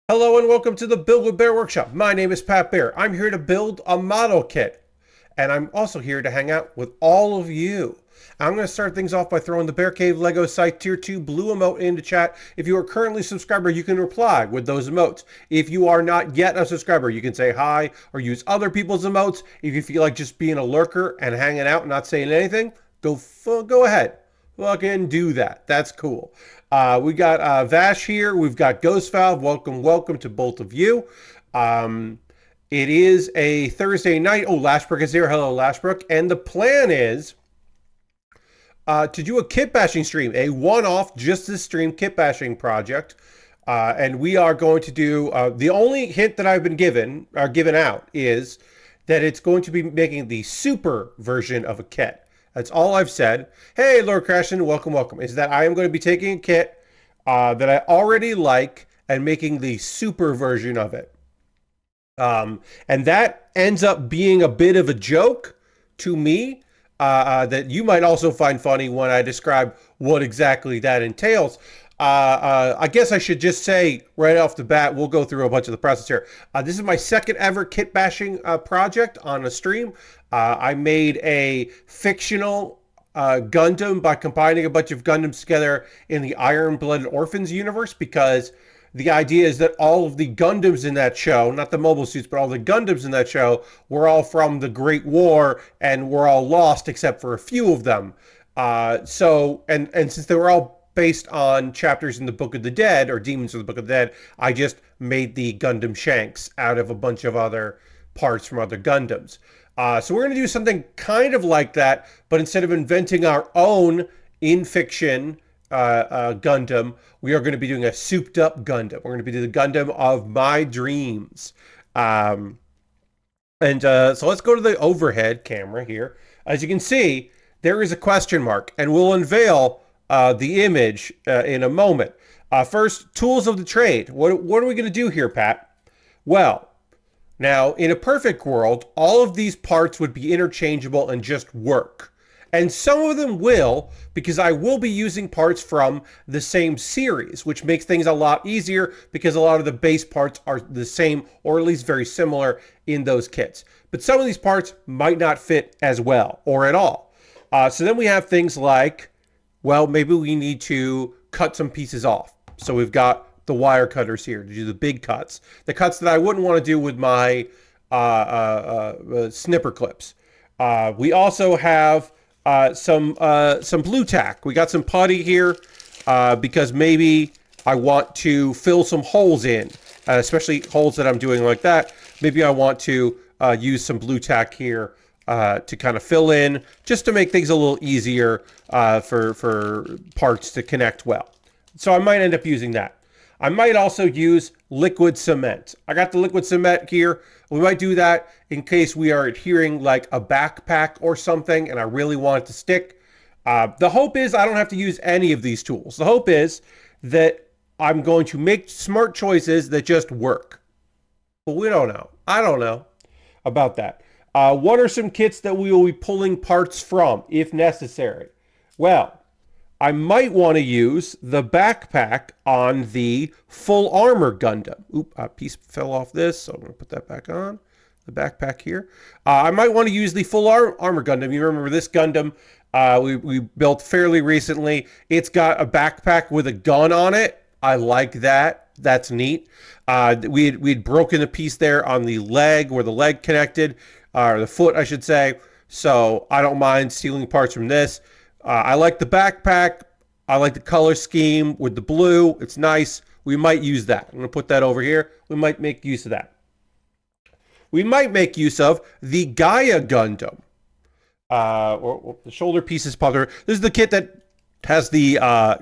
Hello and welcome to the Build with Bear Workshop. My name is Pat Bear. I'm here to build a model kit. And I'm also here to hang out with all of you. I'm going to start things off by throwing the Bear Cave Lego Site Tier 2 blue emote into chat. If you are currently a subscriber, you can reply with those emotes. If you are not yet a subscriber, you can say hi or use other people's emotes. If you feel like just being a lurker and hanging out and not saying anything, go ahead. Fucking do that. That's cool. We got Vash here. We've got Ghost Valve. Welcome to both of you. It is a Thursday night. Oh, Lashbrook is here. Hello, Lashbrook. And the plan is to do a kit bashing stream, a one-off, just this stream kit bashing project. And we are going to do, the only hint that I've been given out is that it's going to be making the super version of a kit. That's all I've said. Hey, Lord Crashton, welcome. Is that I am going to be taking a kit that I already like and making the super version of it. And that ends up being a bit of a joke to me that you might also find funny when I describe what exactly that entails. I guess I should just say right off the bat, we'll go through a bunch of the process here. This is my second ever kit bashing project on a stream. I made a fictional Gundam by combining a bunch of Gundams together in the Iron-Blooded Orphans universe, because the idea is that all of the Gundams in that show, not the mobile suits, but all the Gundams in that show, were all from the Great War and were all lost except for a few of them. And since they were all based on chapters in the Book of the Dead, or Demons of the Book of the Dead, I just made the Gundam Shanks out of a bunch of other parts from other Gundams. So we're going to do something kind of like that, but instead of inventing our own in-fiction Gundam, we are going to be doing a souped-up Gundam. We're going to be doing the Gundam of my dreams. So let's go to the overhead camera here. As you can see, there is a question mark, and we'll unveil the image in a moment. First, tools of the trade. What are we going to do here, Pat? Well, now, in a perfect world, all of these parts would be interchangeable and just work. And some of them will, because I will be using parts from the same series, which makes things a lot easier because a lot of the base parts are the same, or at least very similar in those kits. But some of these parts might not fit as well, or at all. So then we have things like, well, maybe we need to cut some pieces off. So we've got the wire cutters here to do the big cuts. The cuts that I wouldn't want to do with my snipper clips. We also have some blue tack. We got some putty here because maybe I want to fill some holes in, especially holes that I'm doing like that. Maybe I want to use some blue tack here to kind of fill in, just to make things a little easier for parts to connect well. So I might end up using that. I might also use liquid cement. I got the liquid cement here. We might do that in case we are adhering like a backpack or something and I really want it to stick. The hope is I don't have to use any of these tools. The hope is that I'm going to make smart choices that just work. But we don't know. I don't know about that. What are some kits that we will be pulling parts from if necessary? Well, I might want to use the backpack on the full armor Gundam. Oop, a piece fell off this, so I'm going to put that back on. The backpack here. I might want to use the full armor Gundam. You remember this Gundam we built fairly recently. It's got a backpack with a gun on it. I like that. That's neat. We'd broken a piece there on the leg, where the leg connected, or the foot, I should say. So I don't mind stealing parts from this. I like the backpack. I like the color scheme with the blue. It's nice. We might use that. I'm going to put that over here. We might make use of that. We might make use of the Gaia Gundam. Or the shoulder pieces popular. This is the kit that has the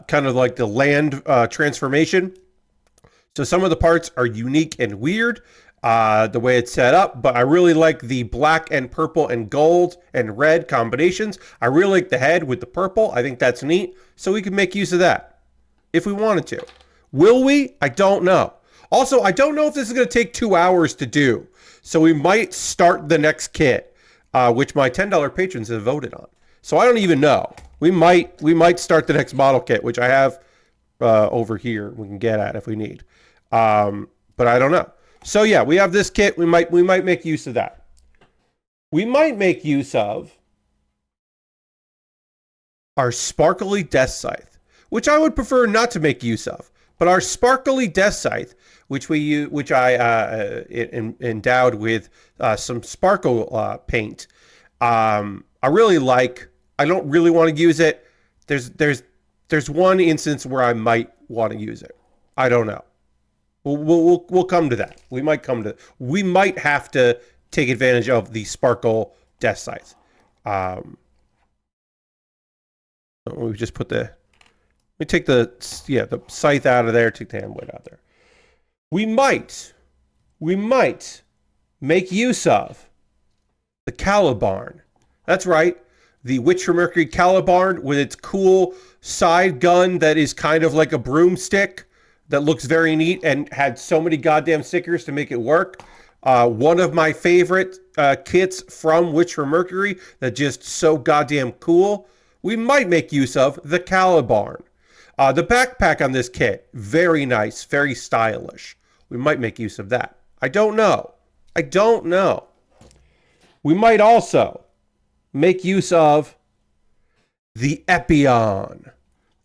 kind of like the land transformation. So some of the parts are unique and weird, the way it's set up, but I really like the black and purple and gold and red combinations. I really like the head with the purple. I think that's neat. So we can make use of that if we wanted to. Will we? I don't know. Also, I don't know if this is going to take 2 hours to do. So we might start the next kit, which my $10 patrons have voted on. So I don't even know. We might start the next model kit, which I have over here we can get at if we need. but I don't know. So yeah, we have this kit. We might make use of that. We might make use of our sparkly Deathscythe, which I would prefer not to make use of. But our sparkly Deathscythe, which I endowed with some sparkle paint, I really like. I don't really want to use it. There's one instance where I might want to use it. I don't know. We'll come to that. We might have to take advantage of the sparkle Deathscythe. We just put we take the scythe out of there, take the hand blade out there. We might make use of the Calibarn. That's right, the Witch from Mercury Calibarn with its cool side gun that is kind of like a broomstick that looks very neat and had so many goddamn stickers to make it work. One of my favorite kits from Witch from Mercury that just so goddamn cool. We might make use of the Calibarn. The backpack on this kit, very nice, very stylish. We might make use of that. I don't know. We might also make use of the Epion.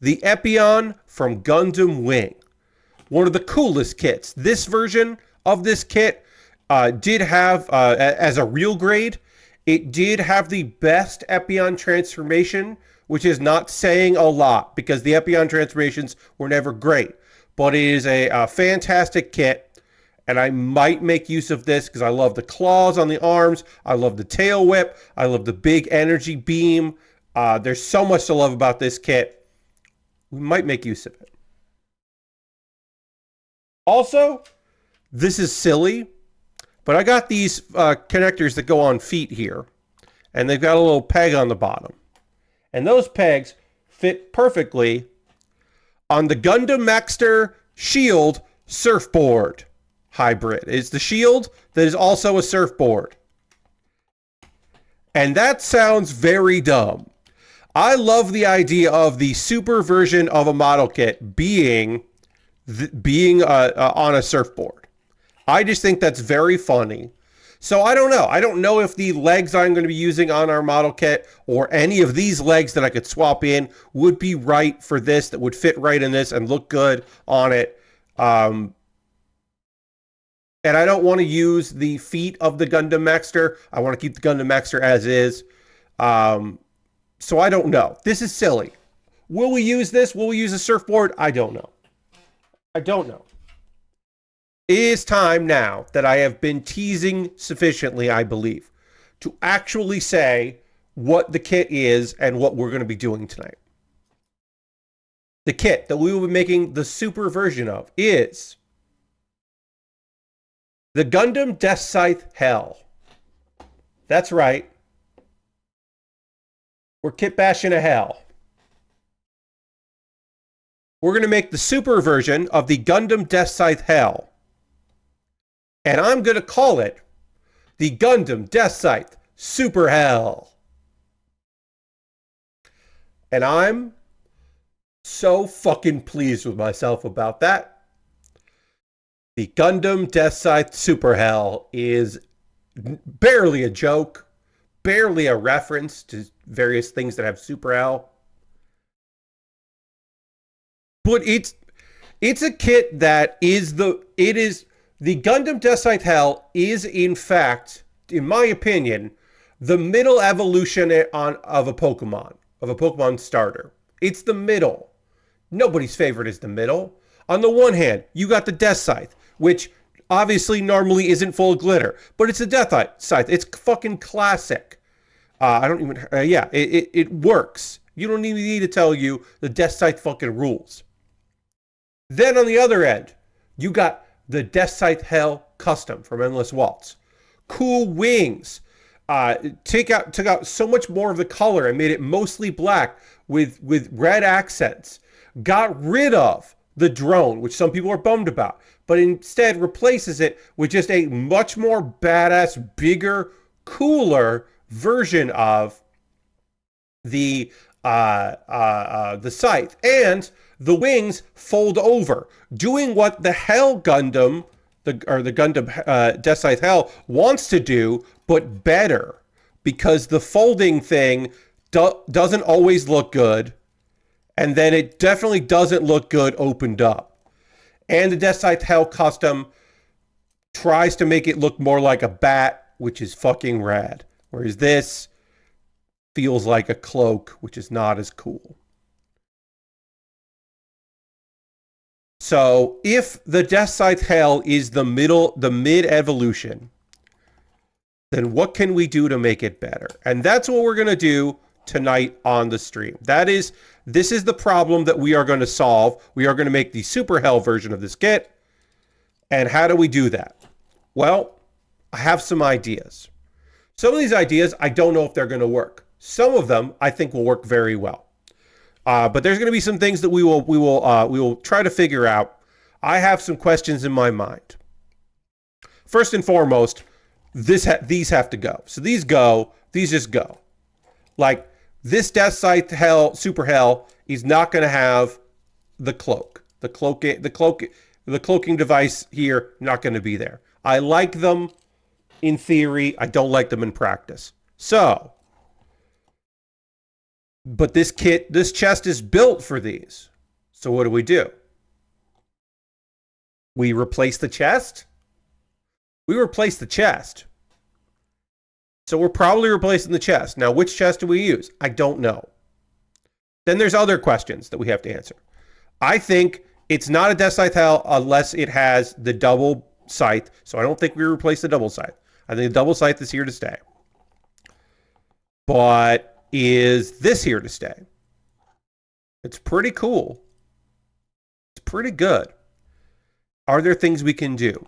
The Epion from Gundam Wing. One of the coolest kits. This version of this kit did have, as a real grade, it did have the best Epion transformation, which is not saying a lot because the Epion transformations were never great. But it is a fantastic kit, and I might make use of this because I love the claws on the arms. I love the tail whip. I love the big energy beam. There's so much to love about this kit. We might make use of it. Also, this is silly, but I got these connectors that go on feet here, and they've got a little peg on the bottom. And those pegs fit perfectly on the Gundam Maxter Shield surfboard hybrid. It's the shield that is also a surfboard. And that sounds very dumb. I love the idea of the super version of a model kit being on a surfboard. I just think that's very funny. So I don't know. I don't know if the legs I'm going to be using on our model kit or any of these legs that I could swap in would be right for this, that would fit right in this and look good on it. And I don't want to use the feet of the Gundam Maxter. I want to keep the Gundam Maxter as is. So I don't know. This is silly. Will we use this? Will we use a surfboard? I don't know. It is time now that I have been teasing sufficiently, I believe, to actually say what the kit is and what we're going to be doing tonight. The kit that we will be making the super version of is the Gundam Deathscythe Hell. That's right. We're kit bashing a hell. We're going to make the super version of the Gundam Deathscythe Hell. And I'm going to call it the Gundam Deathscythe Super Hell. And I'm so fucking pleased with myself about that. The Gundam Deathscythe Super Hell is barely a joke, barely a reference to various things that have Super Hell. But it's a kit that is the Gundam Deathscythe Hell is, in fact, in my opinion, the middle evolution of a Pokemon starter. It's the middle. Nobody's favorite is the middle. On the one hand, you got the Deathscythe, which obviously normally isn't full of glitter, but it's a Deathscythe. It's fucking classic. It works. You don't even need to tell you the Deathscythe fucking rules. Then on the other end, you got the Deathscythe Hell Custom from Endless Waltz. Cool wings. Took out so much more of the color and made it mostly black with red accents. Got rid of the drone, which some people are bummed about, but instead replaces it with just a much more badass, bigger, cooler version of the scythe. And the wings fold over, doing what the Hell Gundam, the Gundam Deathscythe Hell wants to do, but better, because the folding thing doesn't always look good, and then it definitely doesn't look good opened up. And the Deathscythe Hell custom tries to make it look more like a bat, which is fucking rad, whereas this feels like a cloak, which is not as cool. So if the Deathscythe Hell is the mid evolution, then what can we do to make it better? And that's what we're going to do tonight on the stream. This is the problem that we are going to solve. We are going to make the Super Hell version of this kit. And how do we do that? Well, I have some ideas. Some of these ideas, I don't know if they're going to work. Some of them I think will work very well. But there's going to be some things that we will try to figure out. I have some questions in my mind. First and foremost, these have to go. So these just go. Like this Deathscythe Hell, Super Hell is not going to have the cloak. The cloaking device here, not going to be there. I like them in theory. I don't like them in practice. So, but this chest is built for these. So what do? We replace the chest? We replace the chest. So we're probably replacing the chest. Now, which chest do we use? I don't know. Then there's other questions that we have to answer. I think it's not a Deathscythe Hell unless it has the double scythe. So I don't think we replace the double scythe. I think the double scythe is here to stay. But is this here to stay? It's pretty cool. It's pretty good. Are there things we can do?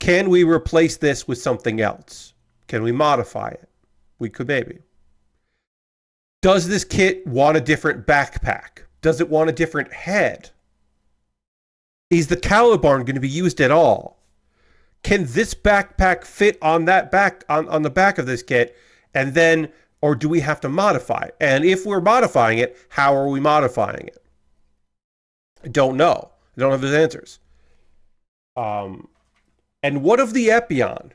Can we replace this with something else? Can we modify it? We could maybe. Does this kit want a different backpack? Does it want a different head? Is the Calibarn going to be used at all? Can this backpack fit on that on the back of this kit? And then, or do we have to modify it? And if we're modifying it, how are we modifying it? I don't know. I don't have those answers. And what of the Epion?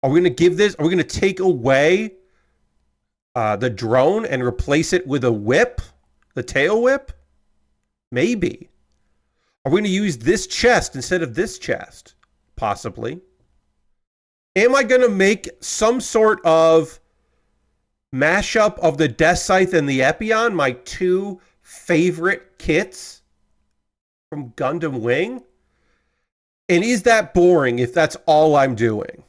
Are we going to give this? Are we going to take away the drone and replace it with a whip? The tail whip? Maybe. Are we going to use this chest instead of this chest? Possibly. Am I going to make some sort of mashup of the Deathscythe and the Epion, my two favorite kits from Gundam Wing? And is that boring if that's all I'm doing?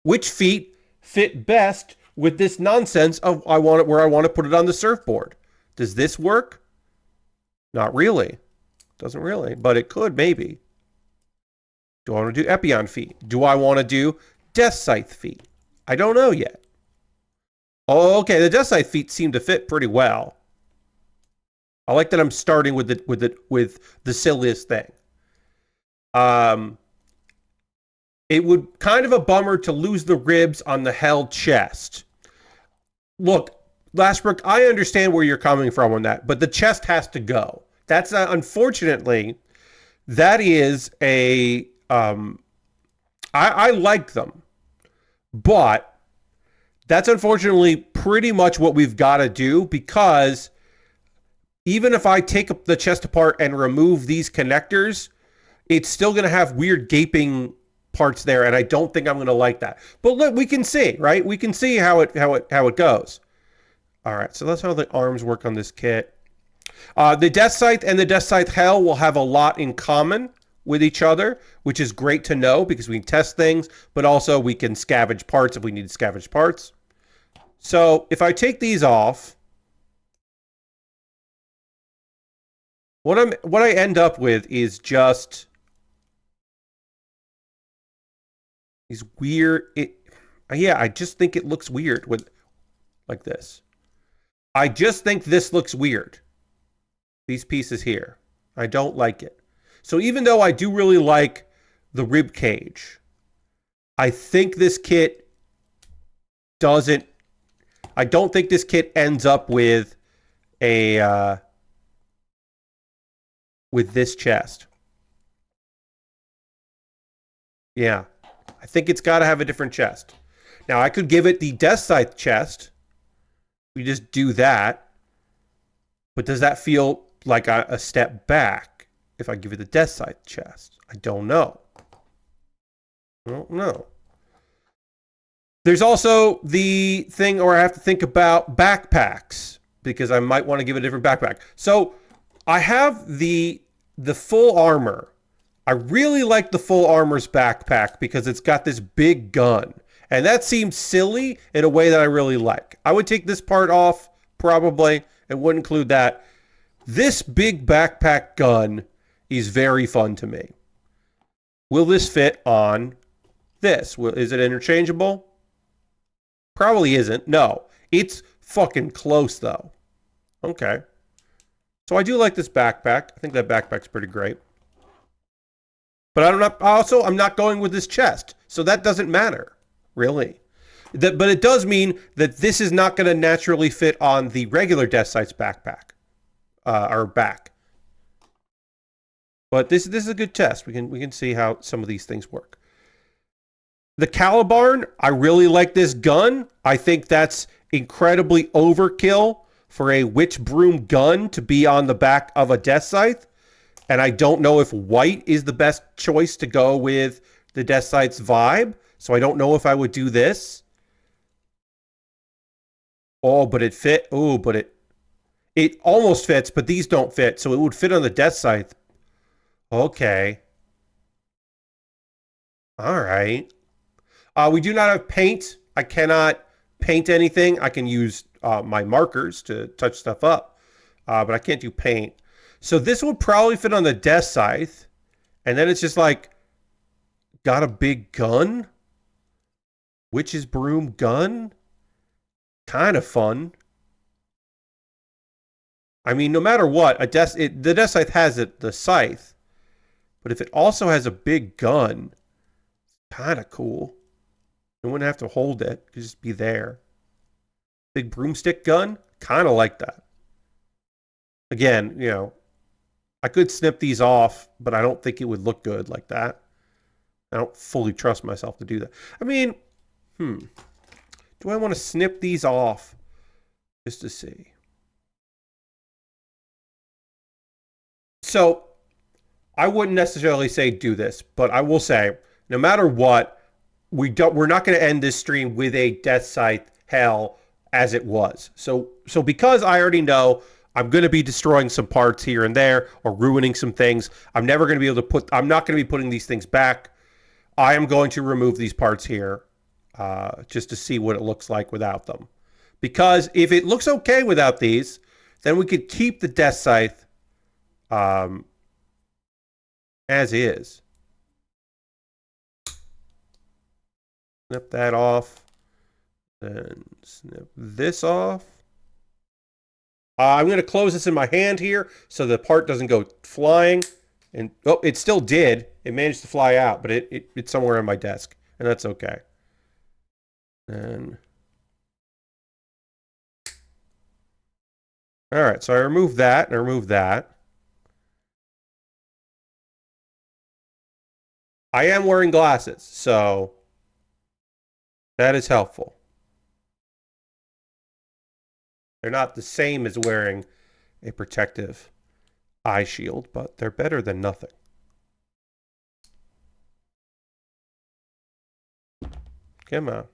Which feet fit best with this nonsense of where I want to put it on the surfboard? Does this work? Not really. Doesn't really, but it could maybe. Do I want to do Epion feet? Do I want to do Deathscythe feet? I don't know yet. Oh, okay, the Deathscythe feet seem to fit pretty well. I like that I'm starting with the silliest thing. It would kind of a bummer to lose the ribs on the Hell chest. Look, Lashbrook, I understand where you're coming from on that, but the chest has to go. That's unfortunately, that is a I like them, but that's unfortunately pretty much what we've got to do, because even if I take the chest apart and remove these connectors, it's still going to have weird gaping parts there, and I don't think I'm going to like that. But look, we can see, right? We can see how it goes. All right, so that's how the arms work on this kit. The Deathscythe and the Deathscythe Hell will have a lot in common with each other, which is great to know because we can test things, but also we can scavenge parts if we need to scavenge parts. So if I take these off, what I end up with is just these weird. I just think it looks weird with like this. I just think this looks weird. These pieces here, I don't like it. So even though I do really like the rib cage, I think this kit doesn't. I don't think this kit ends up with a with this chest. Yeah. I think it's got to have a different chest. Now, I could give it the Deathscythe chest. We just do that. But does that feel like a step back if I give it the Deathscythe chest? I don't know. I don't know. There's also the thing where I have to think about backpacks because I might want to give it a different backpack. So I have the full armor. I really like the full armor's backpack because it's got this big gun. And that seems silly in a way that I really like. I would take this part off, probably, and would include that. This big backpack gun is very fun to me. Will this fit on this? Is it interchangeable? Probably isn't. No. It's fucking close, though. Okay. So I do like this backpack. I think that backpack's pretty great. But I'm not going with this chest. So that doesn't matter, really. But it does mean that this is not going to naturally fit on the regular Deathscythe's backpack. Or back. But this is a good test. We can see how some of these things work. The Calibarn, I really like this gun. I think that's incredibly overkill for a witch broom gun to be on the back of a Deathscythe. And I don't know if white is the best choice to go with the Deathscythe's vibe. So I don't know if I would do this. Oh, but it fit. Oh, but it almost fits, but these don't fit. So it would fit on the Deathscythe. Okay. All right. We do not have paint. I cannot paint anything. I can use my markers to touch stuff up, but I can't do paint. So this would probably fit on the Deathscythe, and then it's just like, got a big gun? Witch's broom gun? Kind of fun. I mean, no matter what, the Deathscythe has the scythe, but if it also has a big gun, it's kind of cool. You wouldn't have to hold it. It could just be there. Big broomstick gun? Kind of like that. Again, you know, I could snip these off, but I don't think it would look good like that. I don't fully trust myself to do that. I mean, do I want to snip these off just to see? So, I wouldn't necessarily say do this, but I will say, no matter what, we're not going to end this stream with a Deathscythe hell as it was. So because I already know I'm going to be destroying some parts here and there or ruining some things, I'm not going to be putting these things back. I am going to remove these parts here just to see what it looks like without them. Because if it looks okay without these, then we could keep the Deathscythe as is. Snip that off. Then snip this off. I'm going to close this in my hand here so the part doesn't go flying. And oh, it still did. It managed to fly out, but it's somewhere on my desk, and that's okay. And all right, so I removed that and I removed that. I am wearing glasses, so that is helpful. They're not the same as wearing a protective eye shield, but they're better than nothing. Come on.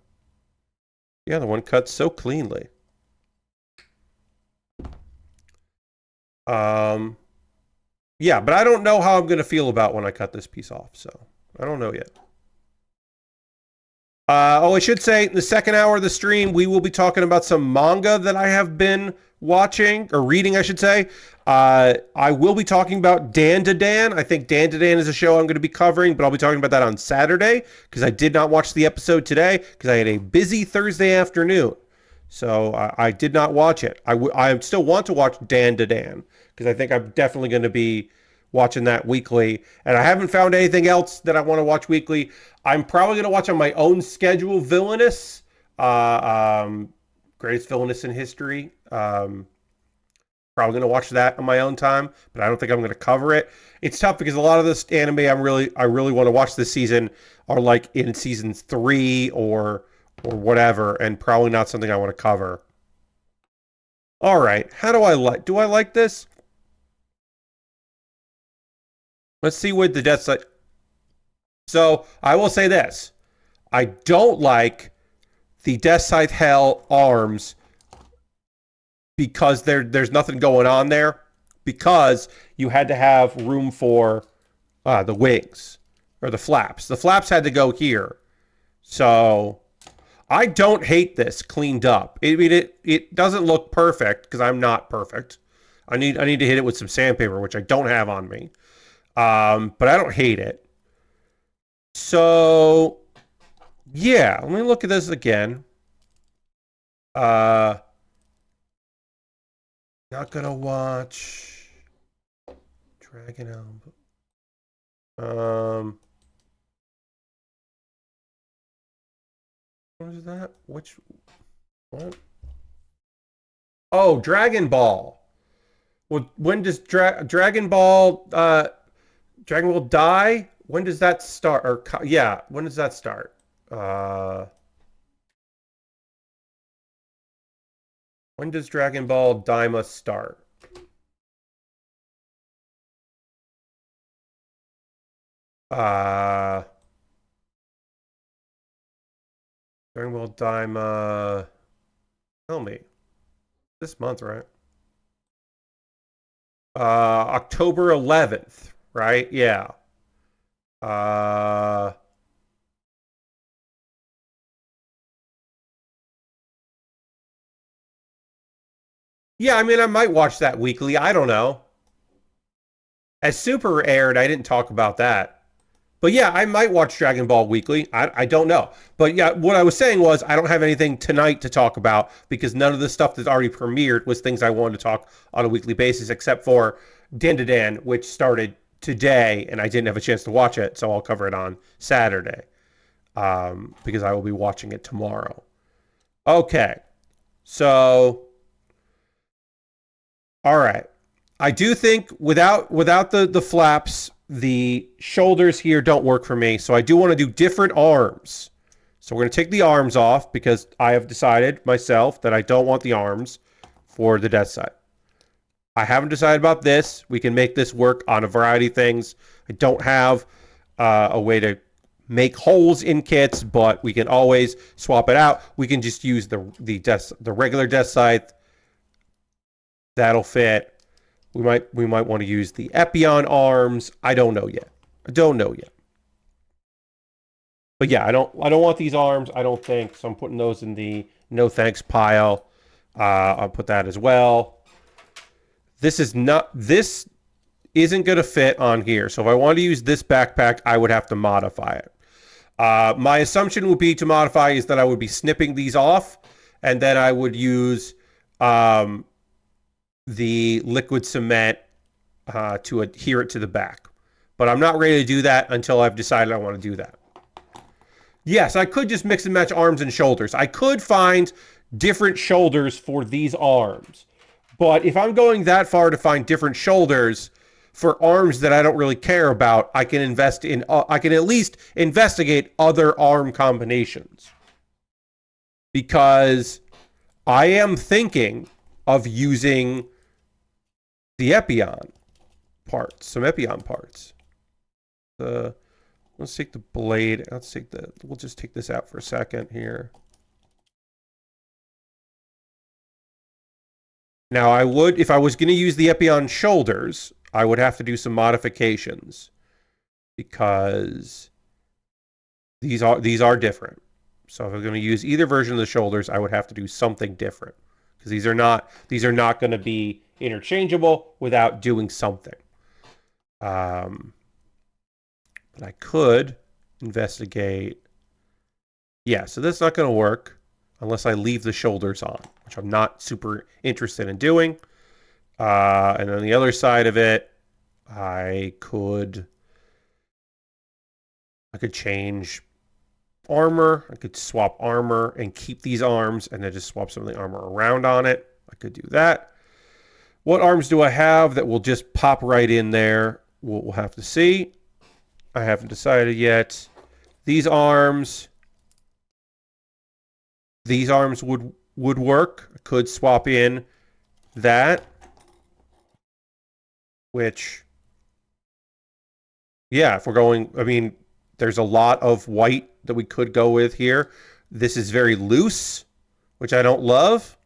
The other one cuts so cleanly. Yeah, but I don't know how I'm going to feel about when I cut this piece off, so I don't know yet. I should say, in the second hour of the stream, we will be talking about some manga that I have been watching, or reading, I should say. I will be talking about Dan to Dan. I think Dan to Dan is a show I'm going to be covering, but I'll be talking about that on Saturday, because I did not watch the episode today, because I had a busy Thursday afternoon. So I did not watch it. I still want to watch Dan to Dan, because I think I'm definitely going to be watching that weekly. And I haven't found anything else that I want to watch weekly. I'm probably going to watch on my own schedule Villainous, greatest villainous in history. Probably going to watch that on my own time, but I don't think I'm going to cover it. It's tough because a lot of this anime I really want to watch this season are like in season 3 or whatever, and probably not something I want to cover. All right, how do I like? Do I like this? Let's see what the Deathscythe. So I will say this: I don't like the Deathscythe Hell arms because there's nothing going on there. Because you had to have room for the wings or the flaps. The flaps had to go here. So I don't hate this cleaned up. It doesn't look perfect because I'm not perfect. I need to hit it with some sandpaper, which I don't have on me. But I don't hate it. So yeah, let me look at this again. Not gonna watch Dragon Album. What is that? What? Oh, Dragon Ball. Well, when does Dragon Ball die? When does that start? Or yeah, when does that start? When does Dragon Ball Daima start? Dragon Ball Daima. Tell me. This month, right? October 11th, right? Yeah. Yeah, I mean, I might watch that weekly. I don't know. As Super aired, I didn't talk about that. But yeah, I might watch Dragon Ball weekly. I don't know. But yeah, what I was saying was I don't have anything tonight to talk about because none of the stuff that's already premiered was things I wanted to talk on a weekly basis, except for Dan, which started today, and I didn't have a chance to watch it, so I'll cover it on Saturday because I will be watching it tomorrow. Okay, so all right. I do think without the flaps, the shoulders here don't work for me. So I do want to do different arms. So we're going to take the arms off because I have decided myself that I don't want the arms for the Deathscythe. I haven't decided about this. We can make this work on a variety of things. I don't have a way to make holes in kits, but we can always swap it out. We can just use the regular Deathscythe. That'll fit. We might want to use the Epion arms. I don't know yet. But yeah, I don't want these arms. I don't think so. I'm putting those in the no thanks pile. I'll put that as well. This isn't going to fit on here. So if I wanted to use this backpack, I would have to modify it. My assumption would be to modify is that I would be snipping these off, and then I would use the liquid cement to adhere it to the back. But I'm not ready to do that until I've decided I want to do that. Yes, I could just mix and match arms and shoulders. I could find different shoulders for these arms. But if I'm going that far to find different shoulders for arms that I don't really care about, I can I can at least investigate other arm combinations. Because I am thinking of using the Epion parts, some Epion parts. Let's take the blade. We'll just take this out for a second here. Now I would, if I was going to use the Epion shoulders, I would have to do some modifications because these are different. So if I'm going to use either version of the shoulders, I would have to do something different because these are not going to be interchangeable without doing something. But I could investigate. Yeah, so that's not going to work unless I leave the shoulders on, which I'm not super interested in doing. And on the other side of it, I could change armor. I could swap armor and keep these arms and then just swap some of the armor around on it. I could do that. What arms do I have that will just pop right in there? We'll have to see. I haven't decided yet. These arms would work. I could swap in that, which, yeah, if we're going, I mean, there's a lot of white that we could go with here. This is very loose, which I don't love.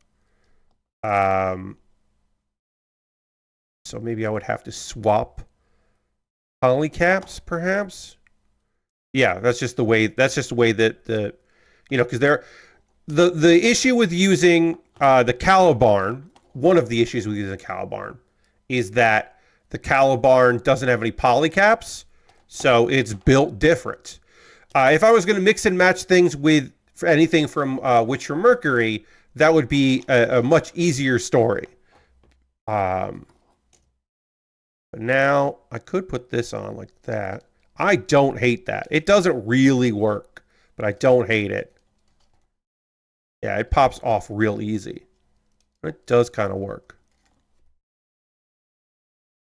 So maybe I would have to swap polycaps, perhaps. Yeah, that's just the way. That's just the way that the, because the issue with using the Calibarn. One of the issues with using the Calibarn is that the Calibarn doesn't have any polycaps, so it's built different. If I was going to mix and match things with anything from Witch from Mercury, that would be a much easier story. But now I could put this on like that. I don't hate that. It doesn't really work, but I don't hate it. Yeah, it pops off real easy. It does kind of work.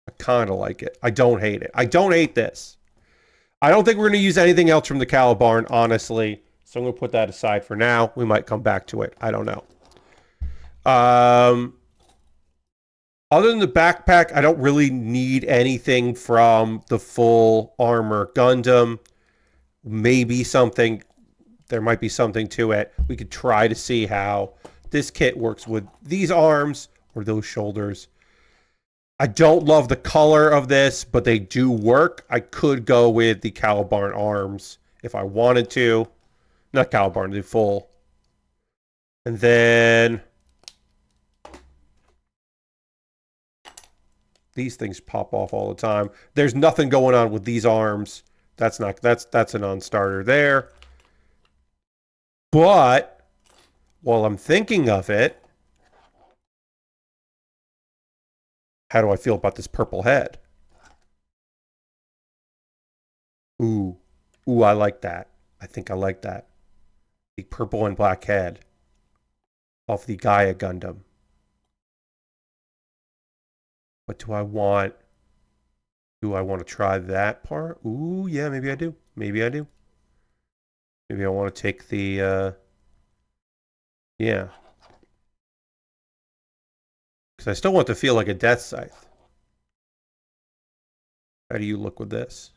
I kind of like it. I don't hate it. I don't hate this. I don't think we're going to use anything else from the Calibarn, honestly. So I'm going to put that aside for now. We might come back to it. I don't know. Other than the backpack, I don't really need anything from the full armor Gundam. Maybe something, there might be something to it. We could try to see how this kit works with these arms or those shoulders. I don't love the color of this, but they do work. I could go with the Calibarn arms if I wanted to. Not Calibarn, the full. And then these things pop off all the time. There's nothing going on with these arms. That's a non-starter there. But while I'm thinking of it, how do I feel about this purple head? Ooh, I like that. I think I like that. The purple and black head of the Gaia Gundam. What do I want? Do I want to try that part? Ooh, yeah, maybe I do. Maybe I do. Maybe I want to take the, yeah. Because I still want to feel like a Deathscythe. How do you look with this?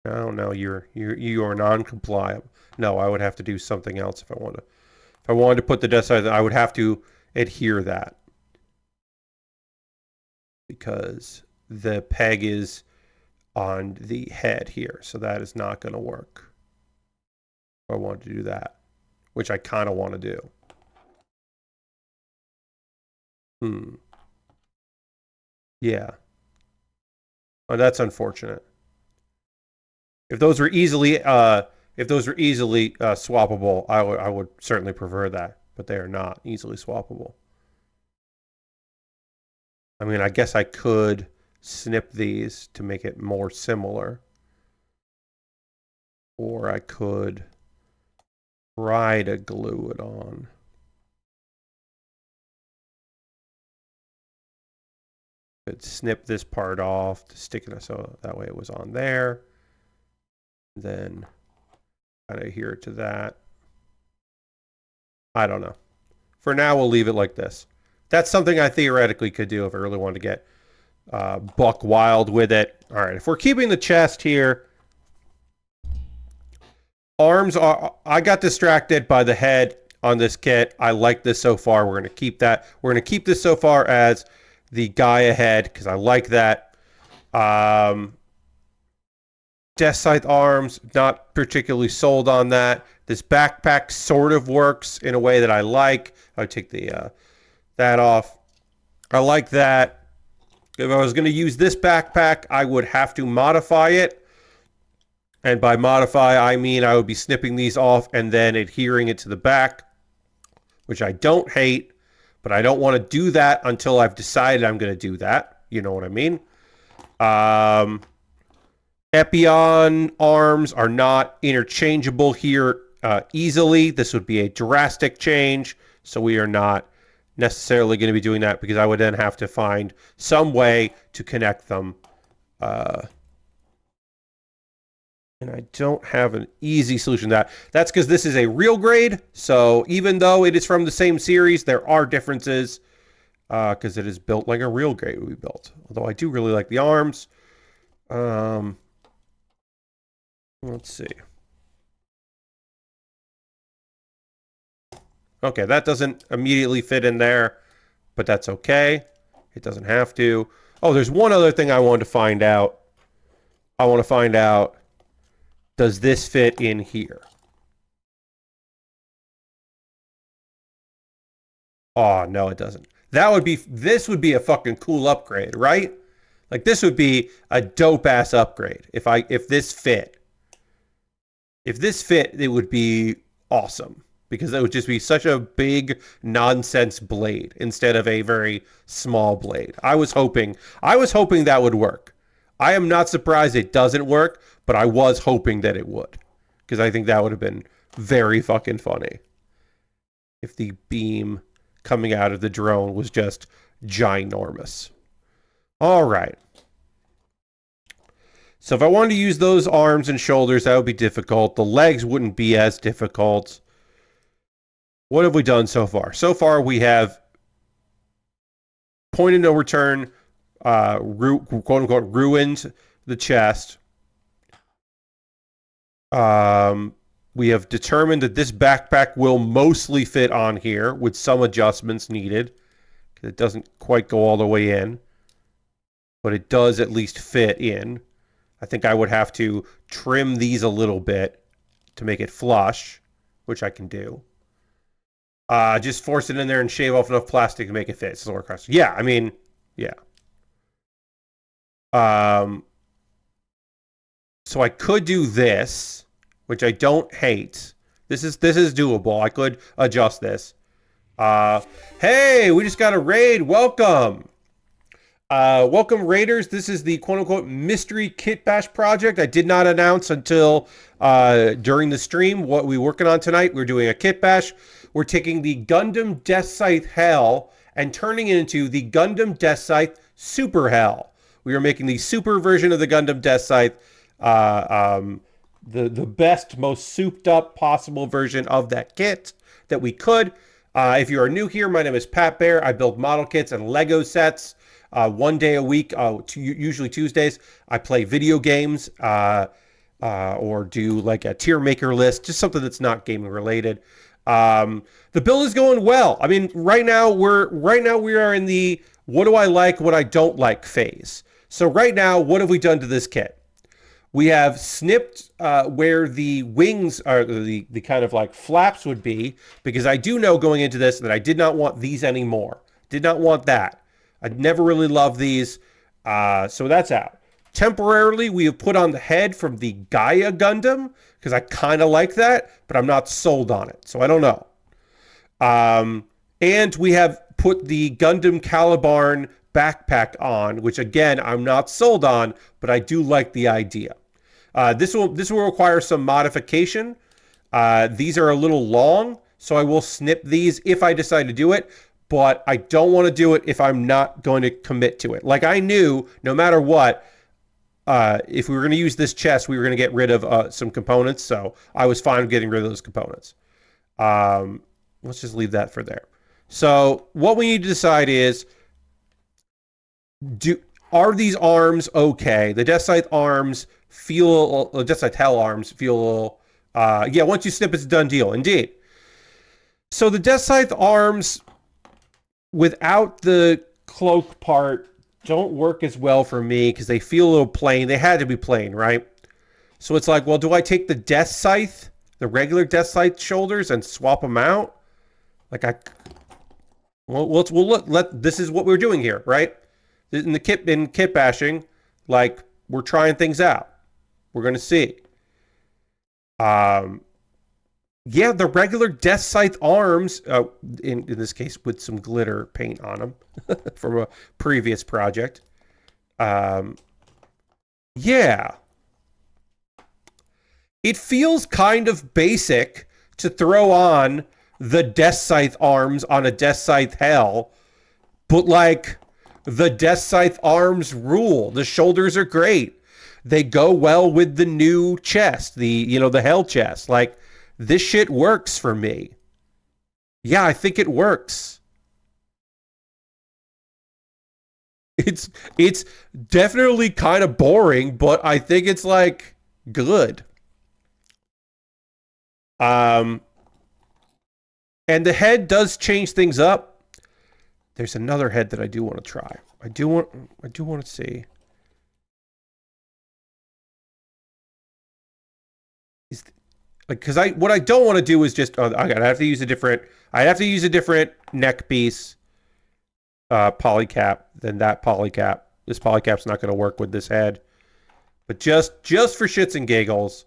I don't know. You are non-compliant. No, I would have to do something else if I wanted. If I wanted to put the Deathscythe, I would have to adhere that. Because the peg is on the head here, so that is not going to work. I want to do that, which I kind of want to do. Yeah. Oh, that's unfortunate. If those were easily swappable, I would certainly prefer that, but they are not easily swappable. I mean, I guess I could snip these to make it more similar. Or I could try to glue it on. Could snip this part off to stick it so that way it was on there. Then kind of adhere to that. I don't know. For now, we'll leave it like this. That's something I theoretically could do if I really wanted to get buck wild with it. All right, if we're keeping the chest here, arms are. I got distracted by the head on this kit. I like this so far. We're going to keep that. We're going to keep this so far as the Gaia head because I like that. Deathscythe arms, not particularly sold on that. This backpack sort of works in a way that I like. I would take the that off. I like that. If I was going to use this backpack, I would have to modify it. And by modify, I mean I would be snipping these off and then adhering it to the back, which I don't hate, but I don't want to do that until I've decided I'm going to do that. You know what I mean? Epion arms are not interchangeable here easily. This would be a drastic change, so we are not necessarily going to be doing that because I would then have to find some way to connect them. And I don't have an easy solution to that. That's because this is a real grade, so even though it is from the same series, there are differences because it is built like a real grade would be built. Although I do really like the arms. Let's see. Okay, that doesn't immediately fit in there, but that's okay. It doesn't have to. Oh, there's one other thing I wanted to find out. I want to find out, does this fit in here? Oh, no, it doesn't. This would be a fucking cool upgrade, right? Like, this would be a dope-ass upgrade if this fit. If this fit, it would be awesome. Because it would just be such a big nonsense blade instead of a very small blade. I was hoping that would work. I am not surprised it doesn't work, but I was hoping that it would. Because I think that would have been very fucking funny. If the beam coming out of the drone was just ginormous. Alright. So if I wanted to use those arms and shoulders, that would be difficult. The legs wouldn't be as difficult. What have we done so far? So far, we have point of no return, quote-unquote, ruined the chest. We have determined that this backpack will mostly fit on here with some adjustments needed. It doesn't quite go all the way in, but it does at least fit in. I think I would have to trim these a little bit to make it flush, which I can do. Just force it in there and shave off enough plastic to make it fit. Yeah, I mean, yeah. So I could do this, which I don't hate. This is doable. I could adjust this. Hey, we just got a raid. Welcome. Welcome, raiders. This is the quote-unquote mystery kitbash project. I did not announce until during the stream what we're working on tonight. We're doing a kitbash. We're taking the Gundam Deathscythe Hell and turning it into the Gundam Deathscythe Super Hell. We are making the super version of the Gundam Deathscythe, the best, most souped up possible version of that kit that we could. If you are new here, my name is Pat Baer. I build model kits and Lego sets. One day a week, usually Tuesdays, I play video games or do like a tier maker list, just something that's not gaming related. The build is going well. I mean, right now we are in the what do I like, what I don't like phase. So right now, what have we done to this kit? We have snipped where the wings are, the kind of like flaps would be, because I do know going into this that I did not want these anymore. Did not want that. I never really loved these, so that's out. Temporarily, we have put on the head from the Gaia Gundam, because I kind of like that, but I'm not sold on it, so I don't know. And we have put the Gundam Calibarn backpack on, which again, I'm not sold on, but I do like the idea. This will require some modification. These are a little long, so I will snip these if I decide to do it, but I don't want to do it if I'm not going to commit to it. Like I knew, no matter what, if we were going to use this chest, we were going to get rid of some components, so I was fine with getting rid of those components. Let's just leave that for there. So what we need to decide is, are these arms okay? The Deathscythe arms feel, the Deathscythe Hell arms feel a little, yeah, once you snip, it's a done deal, indeed. So the Deathscythe arms, without the cloak part, don't work as well for me because they feel a little plain. They had to be plain, right? So it's like, well, do I take the Deathscythe, the regular Deathscythe shoulders, and swap them out? Like this is what we're doing here, right? In kit bashing, like we're trying things out. We're gonna see. Yeah, the regular Deathscythe arms, in this case with some glitter paint on them from a previous project. Yeah. It feels kind of basic to throw on the Deathscythe arms on a Deathscythe Hell, but like the Deathscythe arms rule. The shoulders are great. They go well with the new chest, the Hell chest. Like, this shit works for me. Yeah, I think it works. It's definitely kind of boring, but I think it's like good. And the head does change things up. There's another head that I do want to try. I do want to see. Because what I don't want to do is just I have to use a different neck piece polycap than that polycap. This polycap's not going to work with this head. But just for shits and giggles,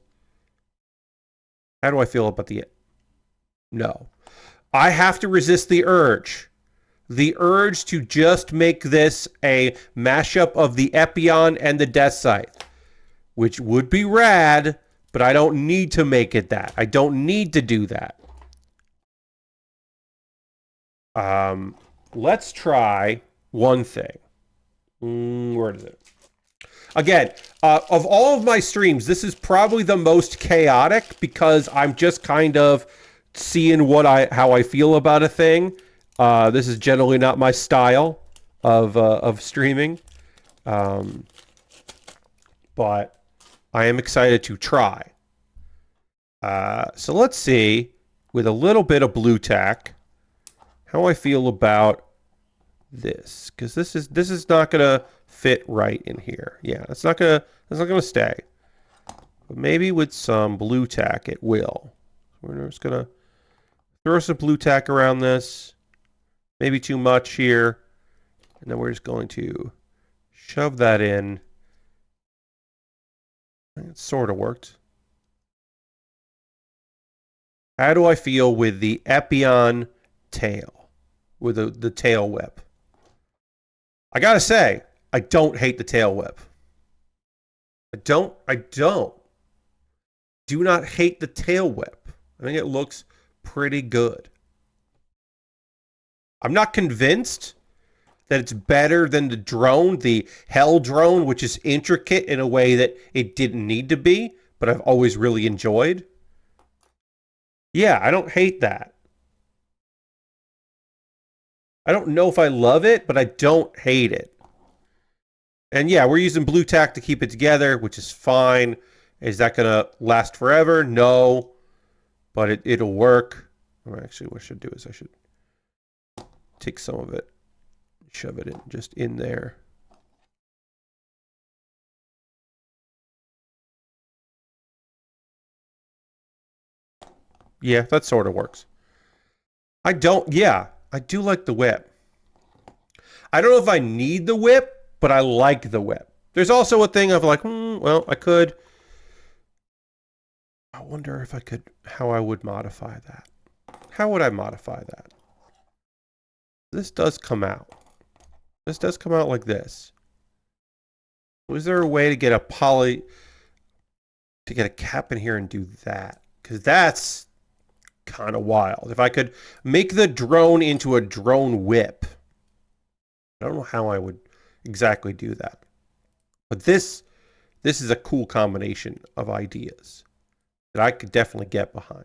how do I feel about the... No. I have to resist the urge. The urge to just make this a mashup of the Epion and the Deathscythe, which would be rad, but I don't need to make it that. I don't need to do that. Let's try one thing. Where is it? Again, of all of my streams, this is probably the most chaotic because I'm just kind of seeing how I feel about a thing. This is generally not my style of streaming, but I am excited to try. So let's see, with a little bit of blue tack, how I feel about this, because this is not gonna fit right in here. Yeah, it's not gonna stay. But maybe with some blue tack, it will. We're just gonna throw some blue tack around this. Maybe too much here, and then we're just going to shove that in. It sort of worked. How do I feel with the Epion tail, with the tail whip? I gotta say, I don't hate the tail whip. I don't. Do not hate the tail whip. I think it looks pretty good. I'm not convinced that it's better than the drone, the Hell drone, which is intricate in a way that it didn't need to be, but I've always really enjoyed. Yeah, I don't hate that. I don't know if I love it, but I don't hate it. And yeah, we're using blue tack to keep it together, which is fine. Is that going to last forever? No, but it'll work. Or actually, what I should do is I should take some of it, shove it just in there. Yeah, that sort of works. I do like the whip. I don't know if I need the whip, but I like the whip. There's also a thing of like, well, I could. I wonder if I could, how I would modify that. How would I modify that? This does come out. This does come out like this. Was there a way to get a cap in here and do that? Because that's kind of wild. If I could make the drone into a drone whip. I don't know how I would exactly do that. But this is a cool combination of ideas that I could definitely get behind.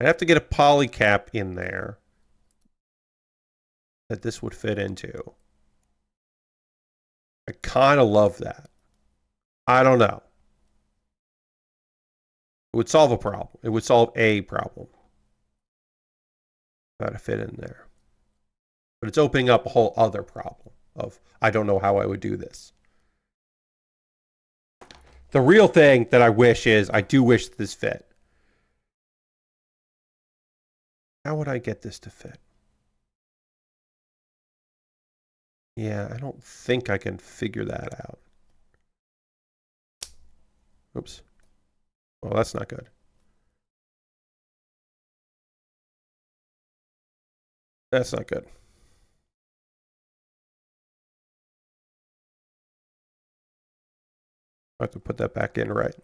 I'd have to get a poly cap in there that this would fit into. I kind of love that. I don't know. It would solve a problem. It would solve a problem. Got to fit in there. But it's opening up a whole other problem of, I don't know how I would do this. The real thing that I wish is, I do wish this fit. How would I get this to fit? Yeah, I don't think I can figure that out. Oops. Well, that's not good. That's not good. I have to put that back in right.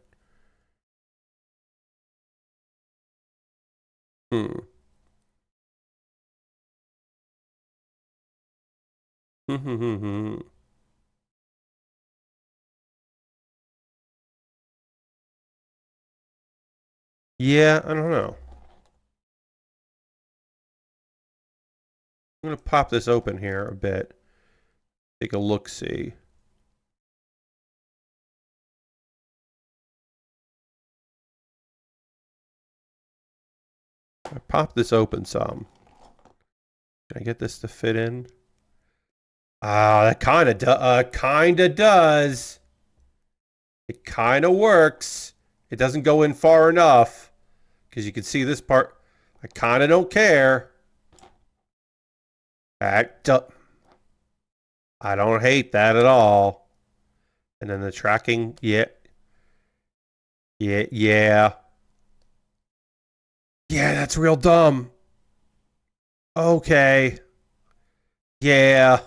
Yeah, I don't know. I'm going to pop this open here a bit. Take a look-see. I pop this open some. Can I get this to fit in? Ah, that kind of does. It kind of works. It doesn't go in far enough. Because you can see this part. I kind of don't care. I don't hate that at all. And then the tracking, yeah. Yeah, that's real dumb. Okay. Yeah.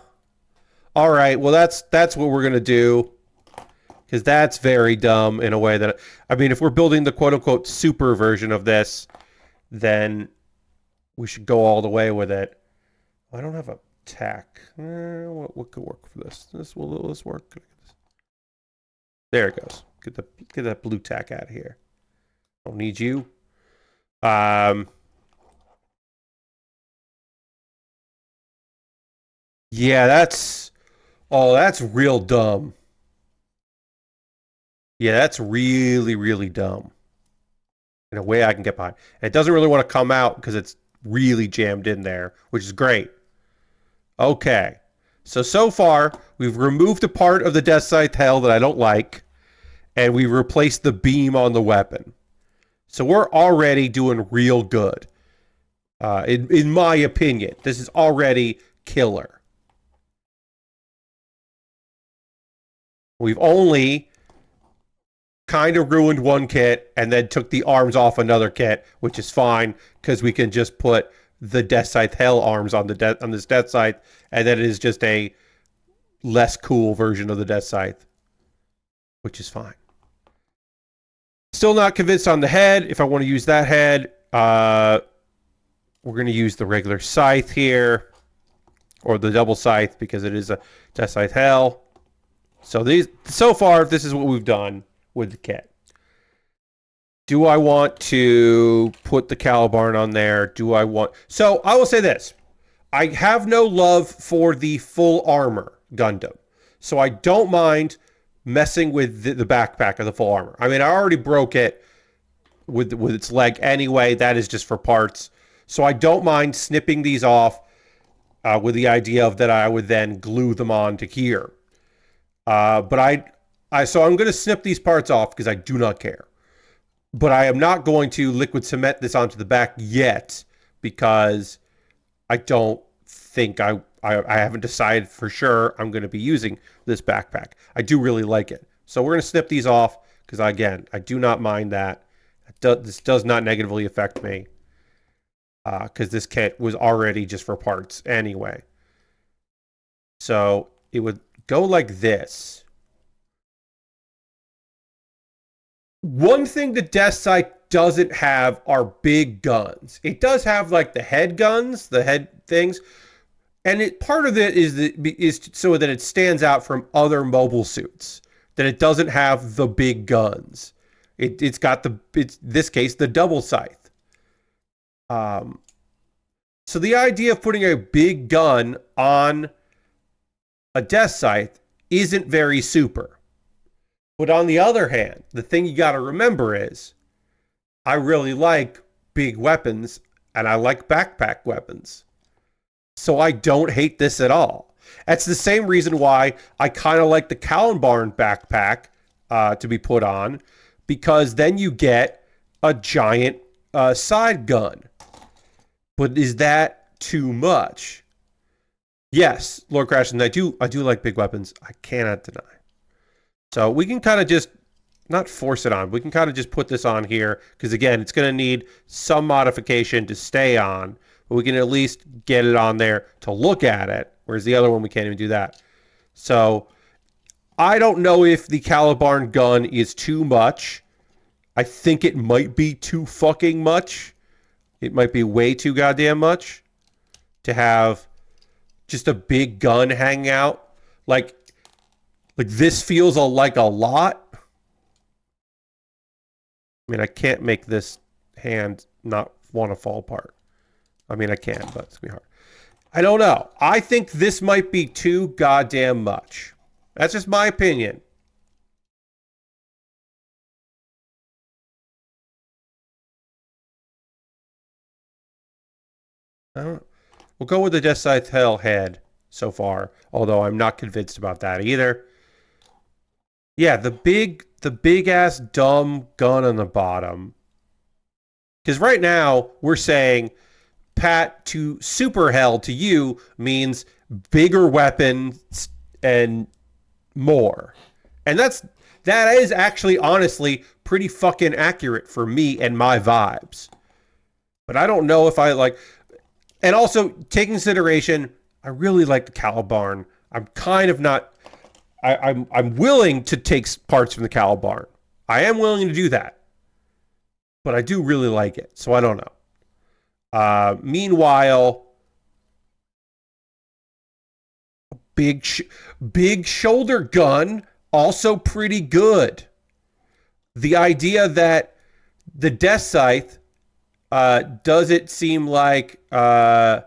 All right. Well, that's what we're gonna do, because that's very dumb in a way that, I mean, if we're building the quote unquote super version of this, then we should go all the way with it. I don't have a tack. What could work for this? Will this work? There it goes. Get that blue tack out of here. Don't need you. Yeah, that's real dumb. Yeah, that's really, really dumb. In a way I can get behind. And it doesn't really want to come out because it's really jammed in there, which is great. Okay. So far, we've removed a part of the Deathscythe hell that I don't like, and we replaced the beam on the weapon. So we're already doing real good. In my opinion, this is already killer. We've only kind of ruined one kit and then took the arms off another kit, which is fine because we can just put the Deathscythe hell arms on this Deathscythe, and then it is just a less cool version of the Deathscythe, which is fine. Still not convinced on the head. If I want to use that head, we're going to use the regular scythe here, or the double scythe, because it is a Deathscythe hell. So far, this is what we've done with the kit. Do I want to put the Calibarn on there? So I will say this. I have no love for the full armor Gundam. So I don't mind messing with the backpack of the full armor. I mean, I already broke it with its leg anyway. That is just for parts. So I don't mind snipping these off with the idea of that I would then glue them on to here. So I'm going to snip these parts off because I do not care. But I am not going to liquid cement this onto the back yet because I don't think I haven't decided for sure I'm going to be using this backpack. I do really like it. So we're going to snip these off because, again, I do not mind that. This does not negatively affect me because this kit was already just for parts anyway. So it would go like this. One thing the Deathscythe doesn't have are big guns. It does have like the head guns, the head things, and part of it is so that it stands out from other mobile suits. That it doesn't have the big guns. It's got this case the double scythe. So the idea of putting a big gun on a Deathscythe isn't very super. But on the other hand, the thing you got to remember is I really like big weapons and I like backpack weapons. So I don't hate this at all. That's the same reason why I kind of like the Calibarn backpack to be put on, because then you get a giant side gun. But is that too much? Yes, Lord Crashton, I do like big weapons. I cannot deny. So we can kind of just, not force it on, we can kind of just put this on here, because again, it's going to need some modification to stay on, but we can at least get it on there to look at it, whereas the other one, we can't even do that. So I don't know if the Calibarn gun is too much. I think it might be too fucking much. It might be way too goddamn much to have just a big gun hanging out. Like this feels like a lot. I mean, I can't make this hand not want to fall apart. I mean, I can, but it's going to be hard. I don't know. I think this might be too goddamn much. That's just my opinion. We'll go with the Deathscythe Hell head so far, although I'm not convinced about that either. Yeah, the big ass dumb gun on the bottom. Because right now we're saying Pat to super hell to you means bigger weapons and more. And that is actually honestly pretty fucking accurate for me and my vibes. But I don't know if I like, and also take consideration, I really like the Calibarn. I'm kind of not, I'm willing to take parts from the Calibarn. I am willing to do that. But I do really like it, so I don't know. Meanwhile, big shoulder gun, also pretty good. The idea that the Deathscythe doesn't seem like the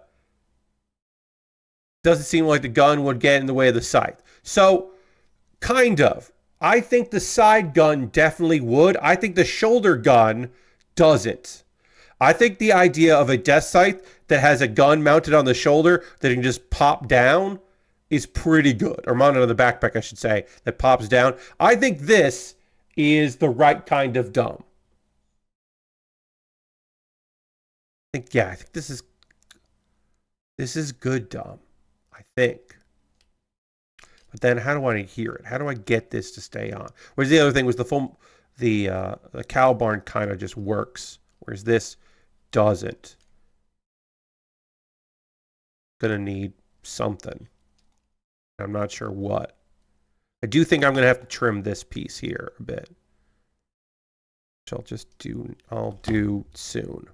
gun would get in the way of the scythe. So, kind of. I think the side gun definitely would. I think the shoulder gun doesn't. I think the idea of a Deathscythe that has a gun mounted on the shoulder that can just pop down is pretty good. Or mounted on the backpack, I should say, that pops down. I think this is the right kind of dumb. I think this is good dumb. I think. But then how do I hear it? How do I get this to stay on? Whereas the other thing was the Calibarn kind of just works, whereas this doesn't. Gonna need something. I'm not sure what. I do think I'm gonna have to trim this piece here a bit. Which I'll do soon.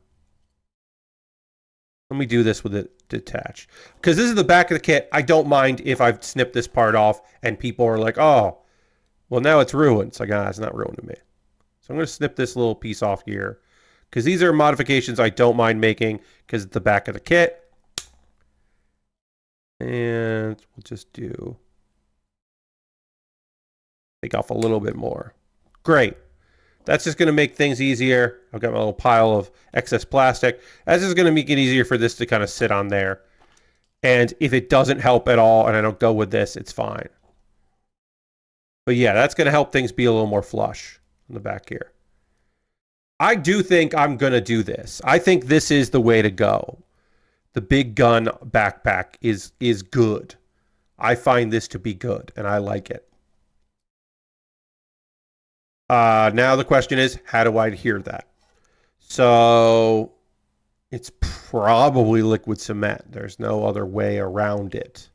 Let me do this with it detached. Because this is the back of the kit. I don't mind if I've snipped this part off and people are like, oh, well, now it's ruined. It's like, it's not ruined to me. So I'm going to snip this little piece off here. Because these are modifications I don't mind making because it's the back of the kit. And we'll just take off a little bit more. Great. That's just going to make things easier. I've got my little pile of excess plastic. That's just going to make it easier for this to kind of sit on there. And if it doesn't help at all and I don't go with this, it's fine. But yeah, that's going to help things be a little more flush in the back here. I do think I'm going to do this. I think this is the way to go. The big gun backpack is good. I find this to be good, and I like it. Now the question is, how do I hear that? So it's probably liquid cement. There's no other way around it.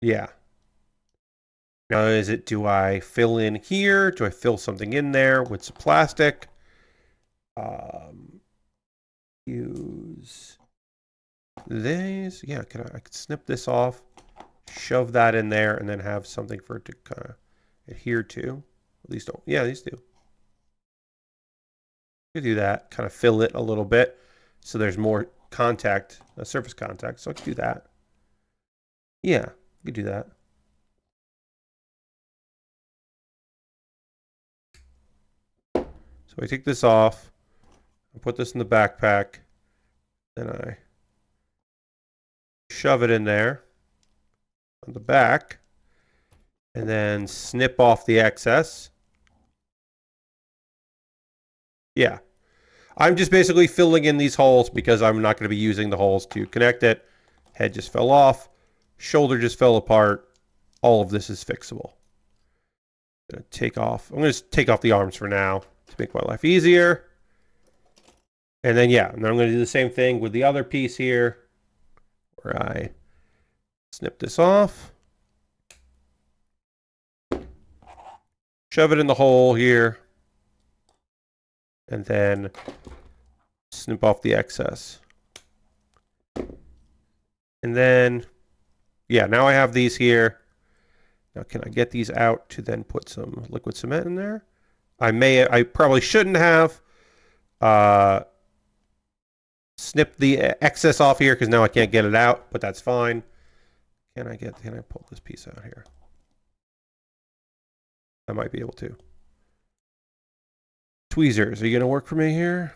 Yeah. Now do I fill in here? Do I fill something in there with some plastic? Use these. Yeah, I could snip this off. Shove that in there and then have something for it to kind of adhere to. At least don't. Yeah, these do. You do that. Kind of fill it a little bit so there's more contact, surface contact. So I can do that. Yeah, you could do that. So I take this off. I put this in the backpack. Then I shove it in there on the back and then snip off the excess. Yeah. I'm just basically filling in these holes because I'm not going to be using the holes to connect it. Head just fell off. Shoulder just fell apart. All of this is fixable. I'm going to take off the arms for now to make my life easier. And then, yeah, and then I'm going to do the same thing with the other piece here where I snip this off. Shove it in the hole here. and then snip off the excess. And then, yeah, now I have these here. Now, can I get these out to then put some liquid cement in there? I probably shouldn't have snipped the excess off here because now I can't get it out, but that's fine. Can I pull this piece out here? I might be able to. Tweezers, are you going to work for me here?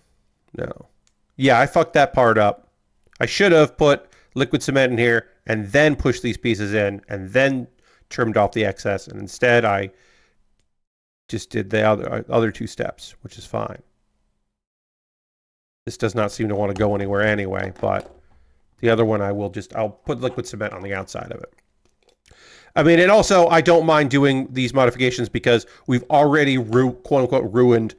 No. Yeah, I fucked that part up. I should have put liquid cement in here and then pushed these pieces in and then trimmed off the excess. And instead, I just did the other two steps, which is fine. This does not seem to want to go anywhere anyway, but the other one I'll put liquid cement on the outside of it. I mean, and also, I don't mind doing these modifications because we've already, quote-unquote, ruined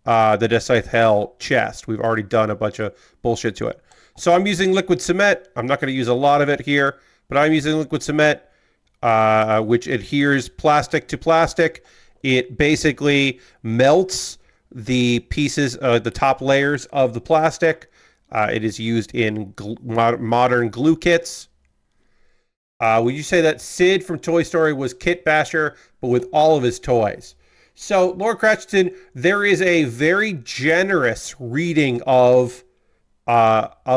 the Deathscythe Hell chest. We've already done a bunch of bullshit to it. So I'm using liquid cement. I'm not going to use a lot of it here, but I'm using liquid cement, which adheres plastic to plastic. It basically melts the pieces, the top layers of the plastic. It is used in modern glue kits. Would you say that Sid from Toy Story was Kit Basher, but with all of his toys? So, Lord Cratchton, there is a very generous reading of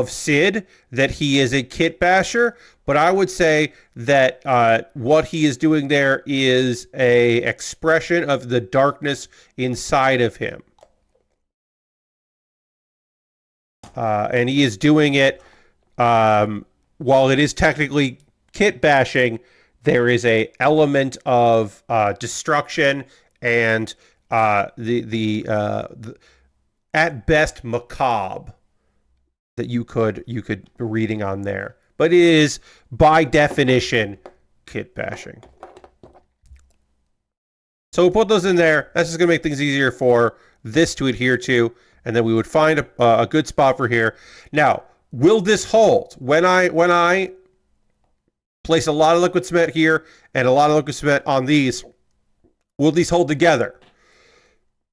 Sid that he is a Kit Basher, but I would say that what he is doing there is a expression of the darkness inside of him. And he is doing it while it is technically kit bashing, there is a element of destruction and the at best macabre that you could be reading on there, but it is by definition kit bashing. So we'll put those in there. That's just gonna make things easier for this to adhere to, and then we would find a good spot for here. Now, will this hold when I place a lot of liquid cement here and a lot of liquid cement on these? Will these hold together?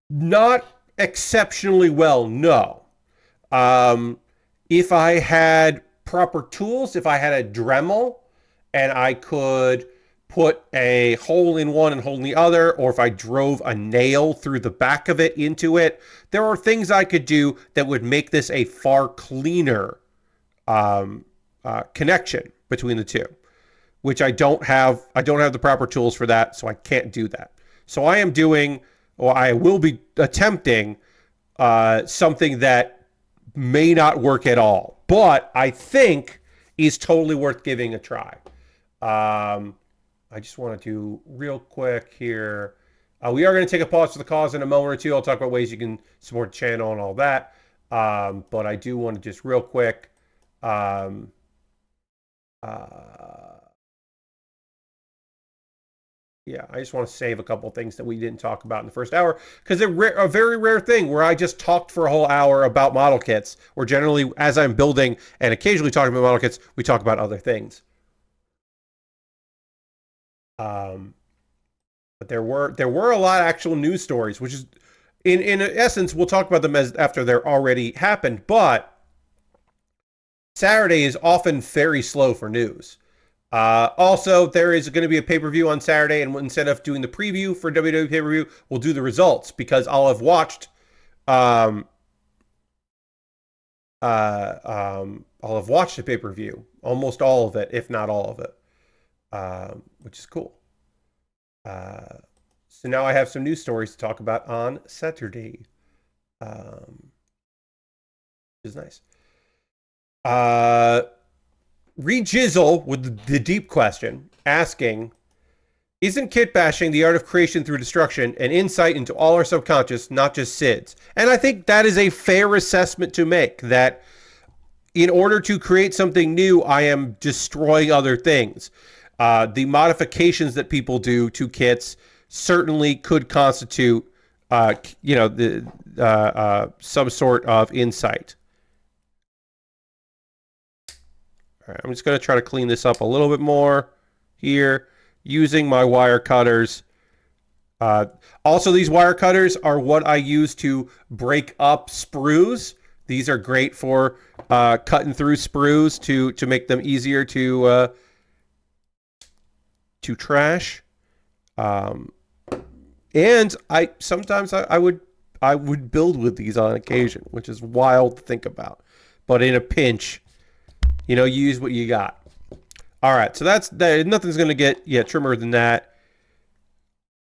Not exceptionally well, no. If I had proper tools, if I had a Dremel and I could put a hole in one and hole in the other, or if I drove a nail through the back of it into it, there are things I could do that would make this a far cleaner connection between the two, which I don't have. I don't have the proper tools for that, so I can't do that. So I am doing, or I will be attempting something that may not work at all, but I think is totally worth giving a try. I just want to do real quick here. We are going to take a pause for the cause in a moment or two. I'll talk about ways you can support the channel and all that. But I do want to just real quick. Yeah, I just want to save a couple things that we didn't talk about in the first hour, because they're a very rare thing where I just talked for a whole hour about model kits, or generally as I'm building and occasionally talking about model kits, we talk about other things. But there were a lot of actual news stories, which is in essence, we'll talk about them as after they're already happened, but Saturday is often very slow for news. Also, there is going to be a pay-per-view on Saturday, and instead of doing the preview for WWE pay-per-view, we'll do the results, because I'll have watched I'll have watched the pay-per-view, almost all of it, if not all of it, which is cool. So now I have some news stories to talk about on Saturday, which is nice. Rejizzle with the deep question, asking, isn't kit bashing the art of creation through destruction an insight into all our subconscious, not just Sid's? And I think that is a fair assessment to make, that in order to create something new, I am destroying other things. The modifications that people do to kits certainly could constitute, some sort of insight. All right, I'm just going to try to clean this up a little bit more here using my wire cutters. Also, these wire cutters are what I use to break up sprues. These are great for cutting through sprues to make them easier to trash. And I sometimes I would build with these on occasion, which is wild to think about. But in a pinch, you know, you use what you got. All right, so that's that. Nothing's gonna get trimmer than that.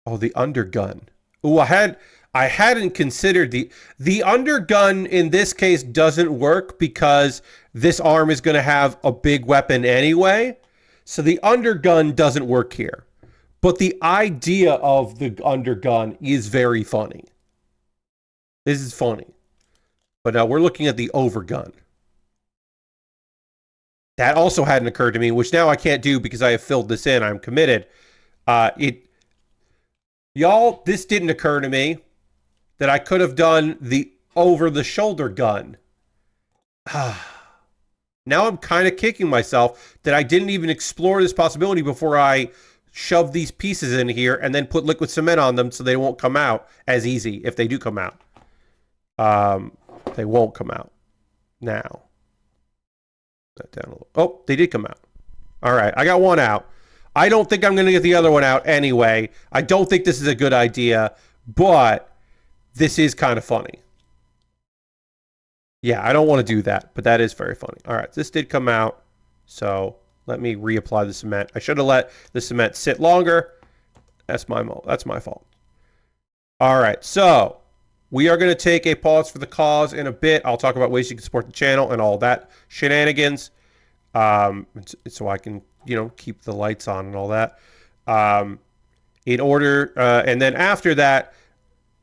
Oh, the undergun. Oh, I hadn't considered the undergun in this case doesn't work because this arm is gonna have a big weapon anyway. So the undergun doesn't work here. But the idea of the undergun is very funny. This is funny. But now we're looking at the overgun. That also hadn't occurred to me, which now I can't do because I have filled this in. I'm committed. Y'all, this didn't occur to me that I could have done the over-the-shoulder gun. Now I'm kind of kicking myself that I didn't even explore this possibility before I shove these pieces in here and then put liquid cement on them so they won't come out as easy if they do come out. They won't come out now. That down a little. Oh, they did come out. All right, I got one out. I don't think I'm going to get the other one out anyway. I don't think this is a good idea, but this is kind of funny. Yeah, I don't want to do that, but that is very funny. All right, this did come out, so let me reapply the cement. I should have let the cement sit longer. That's my fault. All right, so we are going to take a pause for the cause in a bit. I'll talk about ways you can support the channel and all that shenanigans, so I can, you know, keep the lights on and all that. In order, and then after that,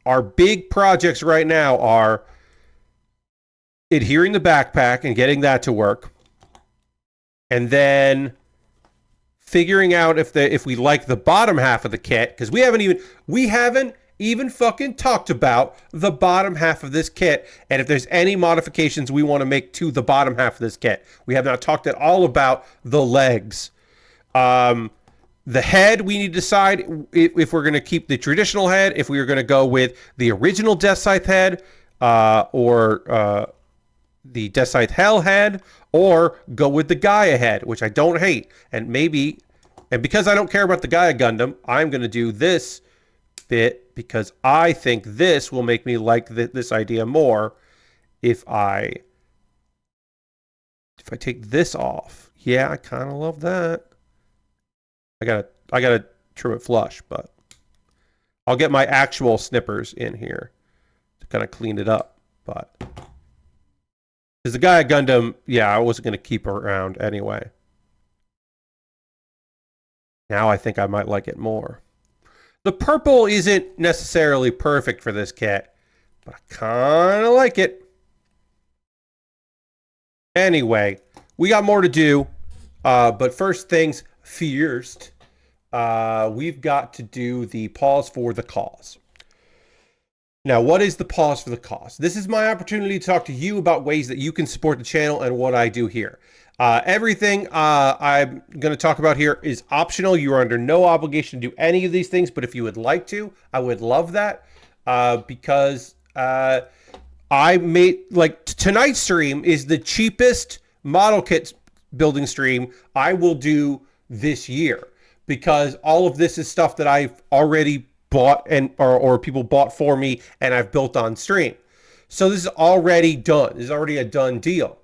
our big projects right now are adhering the backpack and getting that to work, and then figuring out if we like the bottom half of the kit, because we haven't even fucking talked about the bottom half of this kit, and if there's any modifications we want to make to the bottom half of this kit. We have not talked at all about the legs. The head, we need to decide if we're going to keep the traditional head, if we are going to go with the original Deathscythe head, or the Deathscythe Hell head, or go with the Gaia head, which I don't hate. And because I don't care about the Gaia Gundam, I'm going to do this bit because I think this will make me like this idea more if I take this off. Yeah, I kind of love that. I gotta trim it flush, but I'll get my actual snippers in here to kind of clean it up. But because the Gaia Gundam, yeah, I wasn't gonna keep her around anyway. Now I think I might like it more. The purple isn't necessarily perfect for this kit, but I kind of like it. Anyway, we got more to do, but first things first. We've got to do the pause for the cause. Now, what is the pause for the cause? This is my opportunity to talk to you about ways that you can support the channel and what I do here. Everything I'm going to talk about here is optional. You are under no obligation to do any of these things, but if you would like to, I would love that, because I made, like, tonight's stream is the cheapest model kit building stream I will do this year, because all of this is stuff that I've already bought or people bought for me and I've built on stream. So this is already done. This is already a done deal.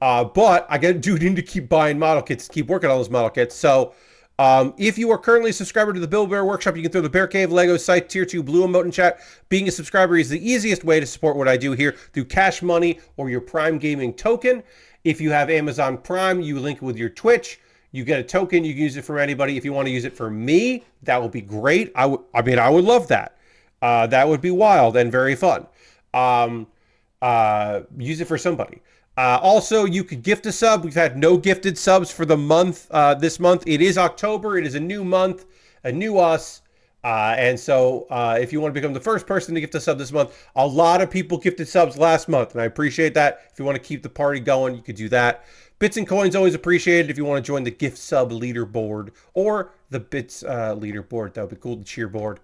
But I do need to keep buying model kits, keep working on those model kits. So if you are currently a subscriber to the Build Bear Workshop, you can throw the Bear Cave Lego Scythe Tier 2 blue emote in chat. Being a subscriber is the easiest way to support what I do here through Cash Money or your Prime Gaming token. If you have Amazon Prime, you link it with your Twitch. You get a token. You can use it for anybody. If you want to use it for me, that would be great. I would love that. That would be wild and very fun. Use it for somebody. Also, you could gift a sub. We've had no gifted subs for the month. This month, it is October. It is a new month, a new us. And so if you want to become the first person to gift a sub this month, a lot of people gifted subs last month, and I appreciate that. If you want to keep the party going, you could do that. Bits and coins always appreciated if you want to join the gift sub leaderboard or the bits leaderboard. That would be cool, the cheerboard.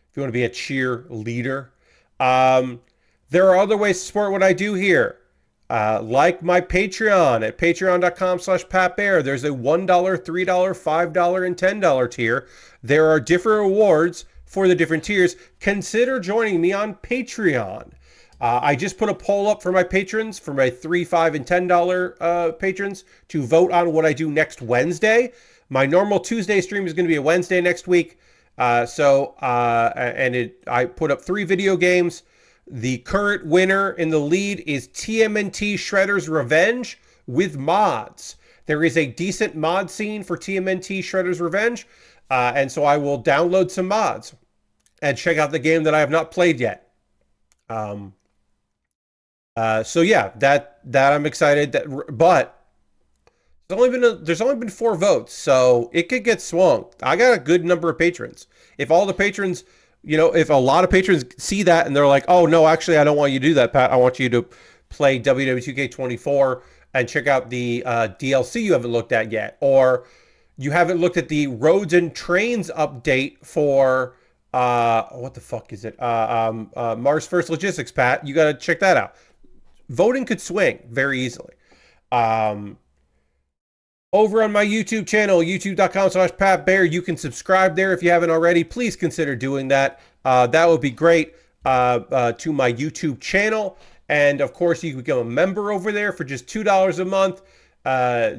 If you want to be a cheerleader. There are other ways to support what I do here. Like my Patreon at patreon.com/PatBear. There's a $1, $3, $5, and $10 tier. There are different rewards for the different tiers. Consider joining me on Patreon. I just put a poll up for my patrons, for my $3, $5, and $10 patrons, to vote on what I do next Wednesday. My normal Tuesday stream is going to be a Wednesday next week. I put up 3 video games. The current winner in the lead is TMNT Shredder's Revenge with mods. There is a decent mod scene for TMNT Shredder's Revenge, and so I will download some mods and check out the game that I have not played yet. So yeah, that I'm excited. But there's only been 4 votes, so it could get swung. I got a good number of patrons. If all the patrons, if a lot of patrons see that and they're like, oh no, actually I don't want you to do that, Pat. I want you to play WW2K24 and check out the DLC you haven't looked at yet, or you haven't looked at the Roads and Trains update for what the fuck is it? Mars First Logistics, Pat. You got to check that out. Voting could swing very easily. Over on my YouTube channel, youtube.com/PatBear, you can subscribe there if you haven't already. Please consider doing that. That would be great to my YouTube channel. And of course, you can become a member over there for just $2 a month.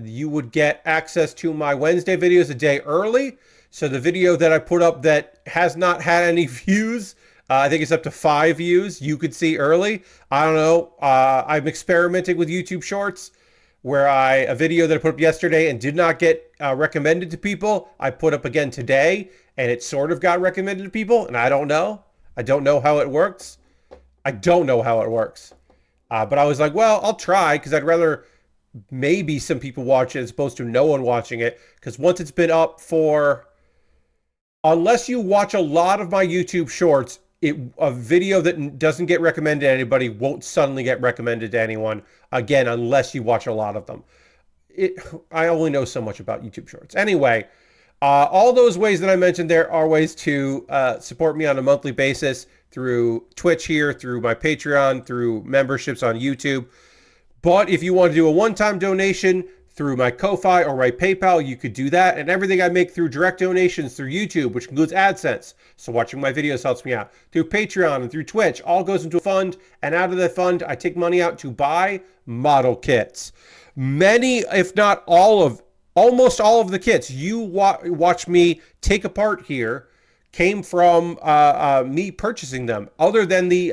You would get access to my Wednesday videos a day early. So the video that I put up that has not had any views, I think it's up to 5 views, you could see early. I don't know. I'm experimenting with YouTube Shorts, where a video that I put up yesterday and did not get recommended to people, I put up again today, and it sort of got recommended to people, and I don't know. I don't know how it works. But I was like, well, I'll try, because I'd rather maybe some people watch it as opposed to no one watching it, because once it's been up for... Unless you watch a lot of my YouTube Shorts, a video that doesn't get recommended to anybody won't suddenly get recommended to anyone, again, unless you watch a lot of them. I only know so much about YouTube Shorts. Anyway, all those ways that I mentioned there are ways to support me on a monthly basis through Twitch here, through my Patreon, through memberships on YouTube. But if you want to do a one-time donation through my Ko-Fi or my PayPal, you could do that. And everything I make through direct donations through YouTube, which includes AdSense, so watching my videos helps me out, through Patreon and through Twitch, all goes into a fund. And out of that fund, I take money out to buy model kits. Many, if not almost all of the kits you watch me take apart here came from me purchasing them, other than the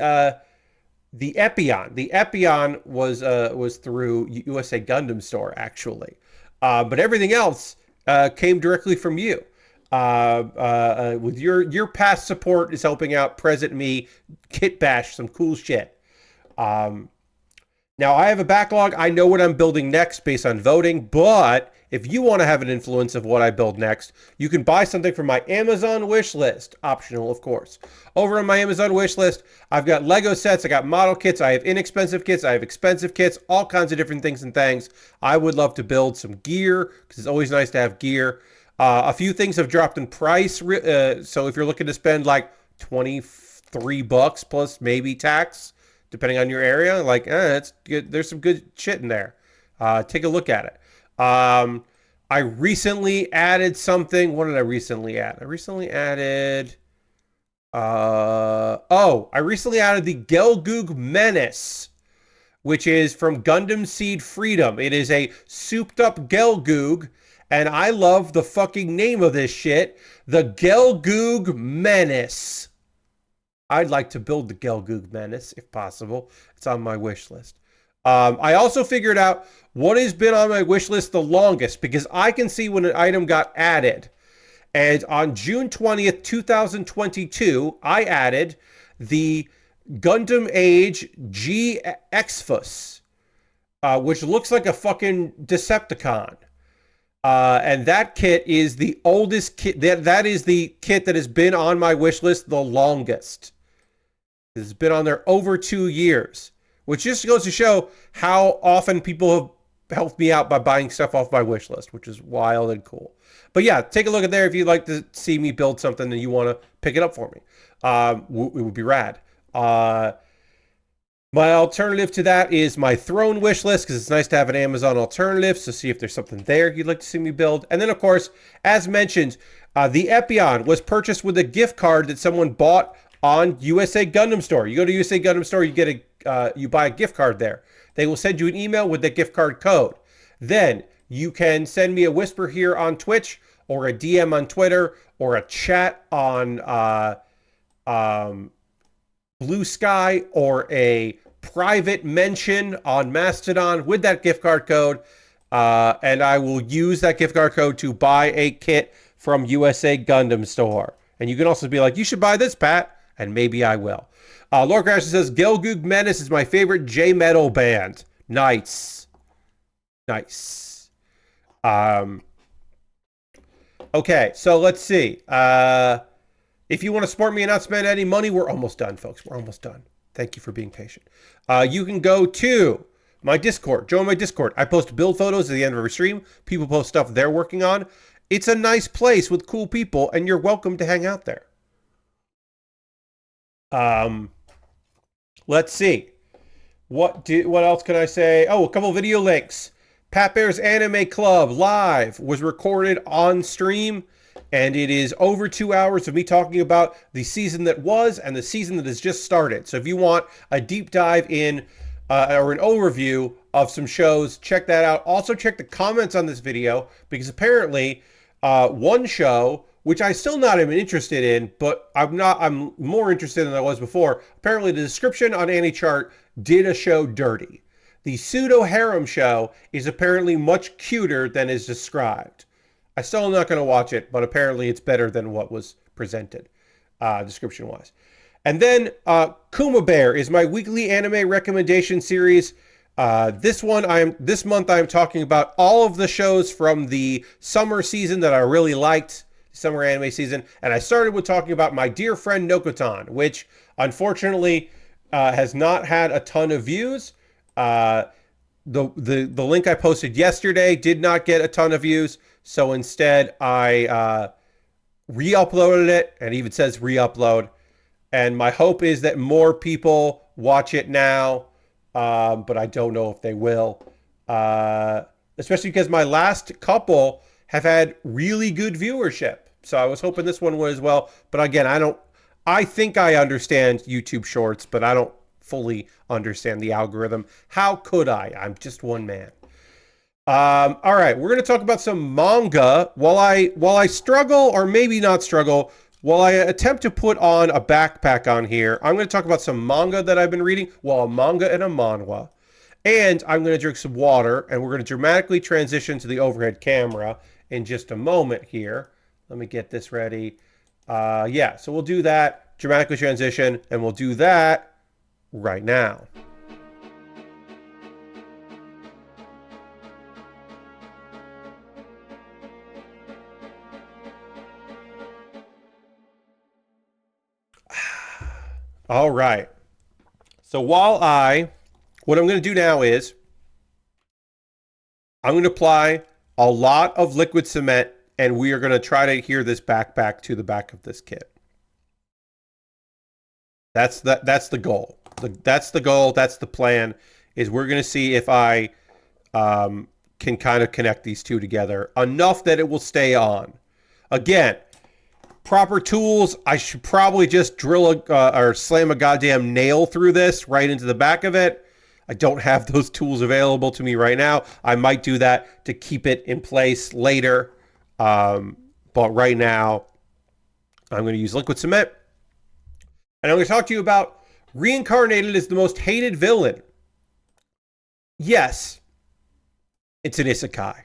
Epion. The Epion was through USA Gundam store, actually. But everything else came directly from you. With your past support is helping out present me kitbash some cool shit. Now, I have a backlog. I know what I'm building next based on voting, but if you want to have an influence of what I build next, you can buy something from my Amazon wish list. Optional, of course. Over on my Amazon wish list, I've got Lego sets, I got model kits, I have inexpensive kits, I have expensive kits, all kinds of different things and things. I would love to build some gear, because it's always nice to have gear. A few things have dropped in price, so if you're looking to spend like $23 plus maybe tax, depending on your area, like, it's good. There's some good shit in there. Take a look at it. I recently added something. What did I recently add? I recently added the Gelgoog Menace, which is from Gundam Seed Freedom. It is a souped up Gelgoog, and I love the fucking name of this shit. The Gelgoog Menace. I'd like to build the Gelgoog Menace, if possible. It's on my wish list. I also figured out what has been on my wish list the longest, because I can see when an item got added. And on June 20th, 2022, I added the Gundam Age G Exfus, which looks like a fucking Decepticon. And that kit is the oldest kit. That is the kit that has been on my wish list the longest. It's been on there over 2 years, which just goes to show how often people have helped me out by buying stuff off my wish list, which is wild and cool. But yeah, take a look at there if you'd like to see me build something and you want to pick it up for me. It would be rad. My alternative to that is my Throne wish list, because it's nice to have an Amazon alternative, so see if there's something there you'd like to see me build. And then, of course, as mentioned, the Epion was purchased with a gift card that someone bought on USA Gundam Store. You go to USA Gundam Store, you get you buy a gift card there. They will send you an email with the gift card code. Then you can send me a whisper here on Twitch, or a DM on Twitter, or a chat on Blue Sky, or a private mention on Mastodon with that gift card code, and I will use that gift card code to buy a kit from USA Gundam Store. And you can also be like, you should buy this, Pat, and maybe I will. Lord Crasher says, Gelgoog Menace is my favorite J-metal band. Nice. Nice. Okay, so let's see. If you want to support me and not spend any money, we're almost done, folks. We're almost done. Thank you for being patient. You can go to my Discord. Join my Discord. I post build photos at the end of every stream. People post stuff they're working on. It's a nice place with cool people, and you're welcome to hang out there. Let's see. What else can I say? Oh, a couple video links. Pat Bear's Anime Club live was recorded on stream, and it is over 2 hours of me talking about the season that was and the season that has just started. So if you want a deep dive in or an overview of some shows, check that out. Also check the comments on this video, because apparently one show, which I still not am interested in, but I'm more interested than I was before. Apparently the description on AniChart did a show dirty. The pseudo harem show is apparently much cuter than is described. I still am not going to watch it, but apparently it's better than what was presented, description-wise. And then Kuma Baer is my weekly anime recommendation series. This month I am talking about all of the shows from the summer season that I really liked, summer anime season. And I started with talking about My Dear Friend Nokotan, which unfortunately has not had a ton of views. The link I posted yesterday did not get a ton of views. So instead, I re-uploaded it, and it even says re-upload. And my hope is that more people watch it now, but I don't know if they will. Especially because my last couple have had really good viewership. So I was hoping this one would as well. But again, I think I understand YouTube Shorts, but I don't fully understand the algorithm. How could I? I'm just one man. All right, we're going to talk about some manga while I struggle, or maybe not struggle, while I attempt to put on a backpack on here. I'm going to talk about some manga that I've been reading, well, a manga and a manhwa, and I'm going to drink some water, and we're going to dramatically transition to the overhead camera in just a moment here. Let me get this ready. Yeah, so we'll do that, dramatically transition, and we'll do that right now. All right. So what I'm going to do now is I'm going to apply a lot of liquid cement, and we are going to try to adhere this backpack to the back of this kit. That's the goal. That's the goal. That's the plan. Is we're going to see if I can kind of connect these two together enough that it will stay on. Again, proper tools. I should probably just drill or slam a goddamn nail through this right into the back of it. I don't have those tools available to me right now. I might do that to keep it in place later. But right now, I'm going to use liquid cement. And I'm going to talk to you about Reincarnated is the most hated villain. Yes, it's an isekai.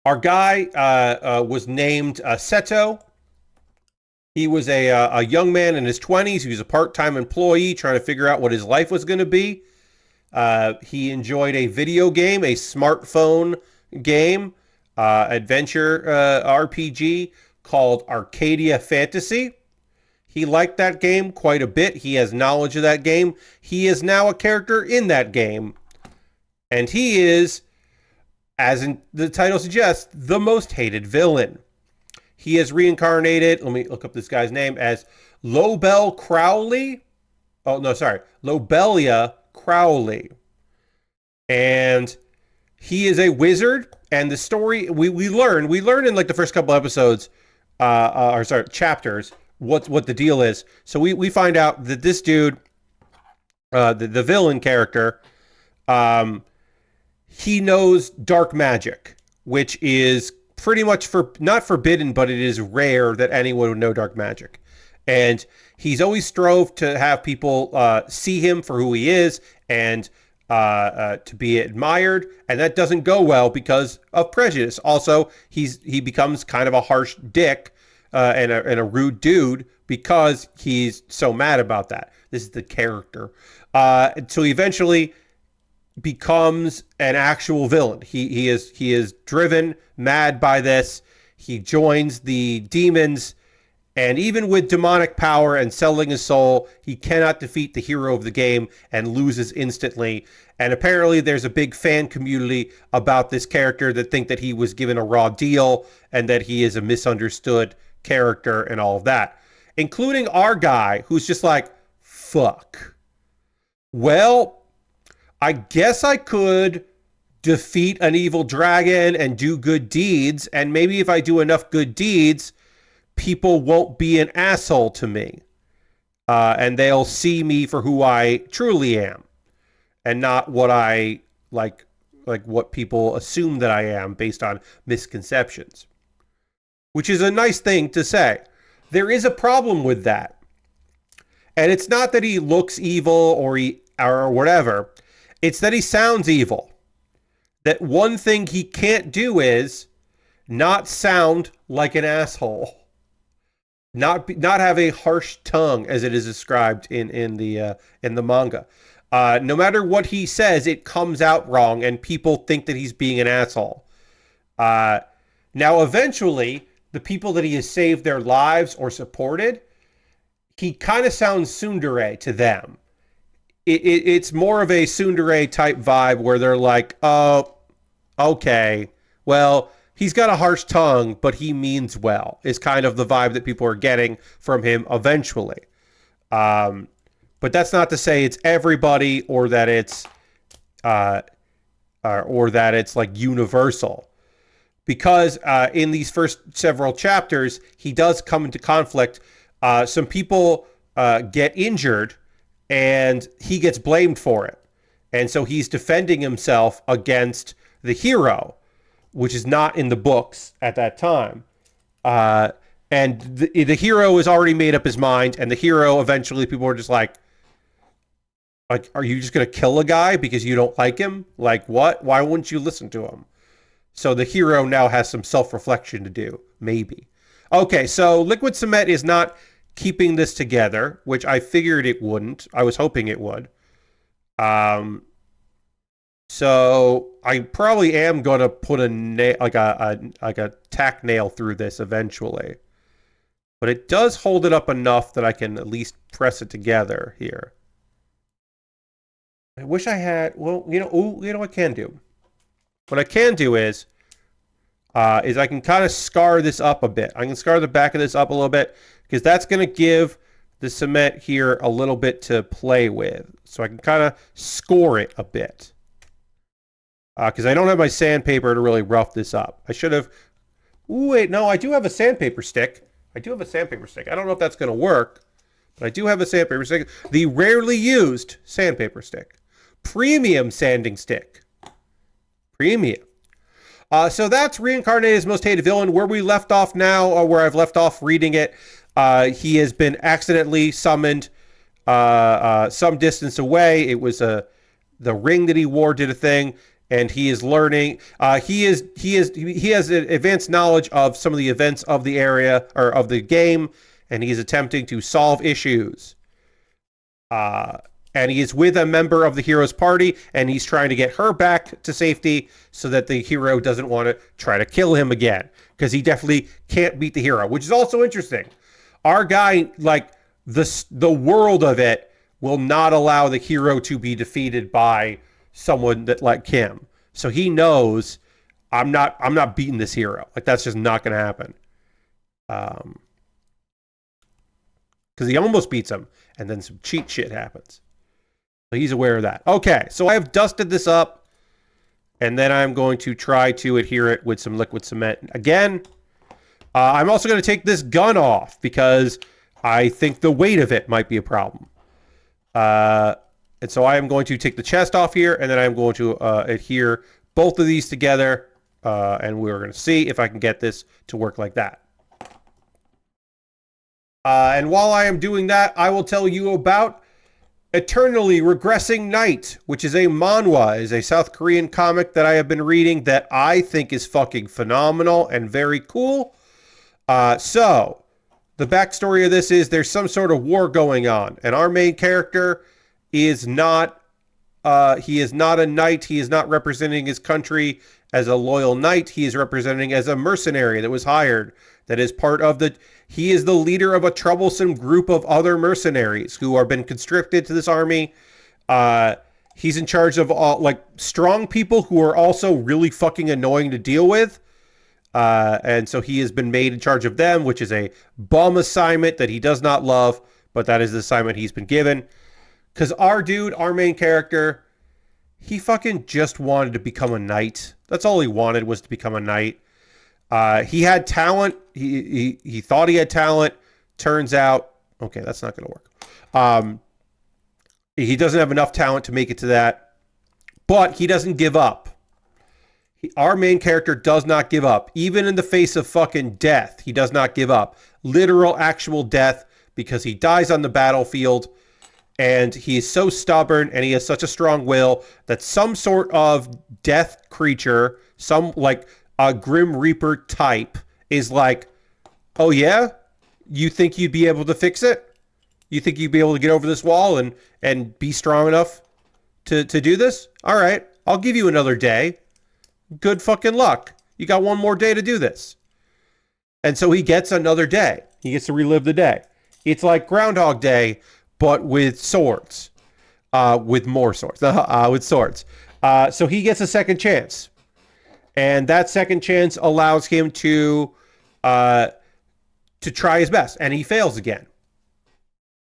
Our guy was named Seto. He was a young man in his 20s. He was a part-time employee trying to figure out what his life was going to be. He enjoyed a video game, a smartphone game, adventure RPG called Arcadia Fantasy. He liked that game quite a bit. He has knowledge of that game. He is now a character in that game. And he is, as in the title suggests, the most hated villain. He is reincarnated, let me look up this guy's name, as Lobel Crowley. Oh, no, sorry. Lobelia Crowley. And he is a wizard. And the story, we learn in like the first couple episodes, chapters, what the deal is. So we find out that this dude, the villain character, he knows dark magic, which is pretty much not forbidden, but it is rare that anyone would know dark magic. And he's always strove to have people see him for who he is and to be admired, and that doesn't go well because of prejudice. Also, he becomes kind of a harsh dick and a rude dude because he's so mad about that. This is the character. So he eventually becomes an actual villain. He is driven mad by this. He joins the demons, and even with demonic power and selling his soul, he cannot defeat the hero of the game and loses instantly. And apparently there's a big fan community about this character that think that he was given a raw deal and that he is a misunderstood character and all of that, including our guy who's just like, fuck. Well, I guess I could defeat an evil dragon and do good deeds, and maybe if I do enough good deeds, people won't be an asshole to me, and they'll see me for who I truly am, and not what I like what people assume that I am based on misconceptions, which is a nice thing to say. There is a problem with that, and it's not that he looks evil or whatever. It's that he sounds evil. That one thing he can't do is not sound like an asshole. Not have a harsh tongue as it is described in the manga. No matter what he says, it comes out wrong, and people think that he's being an asshole. Now, eventually, the people that he has saved their lives or supported, he kind of sounds tsundere to them. It's more of a tsundere type vibe where they're like, oh, okay, well, he's got a harsh tongue, but he means well, is kind of the vibe that people are getting from him eventually. But that's not to say it's everybody or that it's like universal. Because in these first several chapters, he does come into conflict. Some people get injured, and he gets blamed for it. And so he's defending himself against the hero, which is not in the books at that time. And the hero has already made up his mind, and the hero eventually, people are just like, are you just going to kill a guy because you don't like him? Like, what? Why wouldn't you listen to him? So the hero now has some self-reflection to do, maybe. Okay, so Liquid Cement is not keeping this together, which I figured it wouldn't. I was hoping it would. So I probably am going to put a tack nail through this eventually. But it does hold it up enough that I can at least press it together here. I wish I had, well, you know what I can do? What I can do is I can kind of scar this up a bit. I can scar the back of this up a little bit, because that's going to give the cement here a little bit to play with. So I can kind of score it a bit. Because I don't have my sandpaper to really rough this up. I should have... Ooh, wait, no, I do have a sandpaper stick. I don't know if that's going to work, but I do have a sandpaper stick. The rarely used sandpaper stick. Premium sanding stick. Premium. So that's Reincarnated's Most Hated Villain. Where we left off now, or where I've left off reading it, he has been accidentally summoned some distance away. It was the ring that he wore did a thing, and he is learning. He has advanced knowledge of some of the events of the area or of the game, and he is attempting to solve issues. And he is with a member of the hero's party, and he's trying to get her back to safety so that the hero doesn't want to try to kill him again, because he definitely can't beat the hero, which is also interesting. Our guy, like, the world of it will not allow the hero to be defeated by someone that like him. So he knows I'm not beating this hero. Like, that's just not going to happen. Because he almost beats him, and then some cheat shit happens. So he's aware of that. Okay, so I have dusted this up, and then I'm going to try to adhere it with some liquid cement. Again, I'm also going to take this gun off, because I think the weight of it might be a problem. And so I am going to take the chest off here, and then I'm going to adhere both of these together, and we're going to see if I can get this to work like that. And while I am doing that, I will tell you about Eternally Regressing Night, which is a manhwa, is a South Korean comic that I have been reading that I think is fucking phenomenal and very cool. So, the backstory of this is there's some sort of war going on, and our main character is not, he is not a knight, he is not representing his country as a loyal knight, he is representing as a mercenary that was hired, that is part of the, he is the leader of a troublesome group of other mercenaries who have been conscripted to this army. He's in charge of all, like, strong people who are also really fucking annoying to deal with. And so he has been made in charge of them, which is a bum assignment that he does not love, but that is the assignment he's been given. Because our dude, our main character, he fucking just wanted to become a knight. That's all he wanted, was to become a knight. He had talent. He thought he had talent. Turns out, okay, that's not going to work. He doesn't have enough talent to make it to that, but he doesn't give up. Our main character does not give up. Even in the face of fucking death, he does not give up. Literal, actual death, because he dies on the battlefield, and he is so stubborn, and he has such a strong will that some sort of death creature, some, like, a Grim Reaper type, is like, oh yeah? You think you'd be able to fix it? You think you'd be able to get over this wall and be strong enough to do this? All right, I'll give you another day. Good fucking luck. You got one more day to do this. And so he gets another day. He gets to relive the day. It's like Groundhog Day, but with swords. With more swords. With swords. So he gets a second chance. And that second chance allows him to try his best. And he fails again.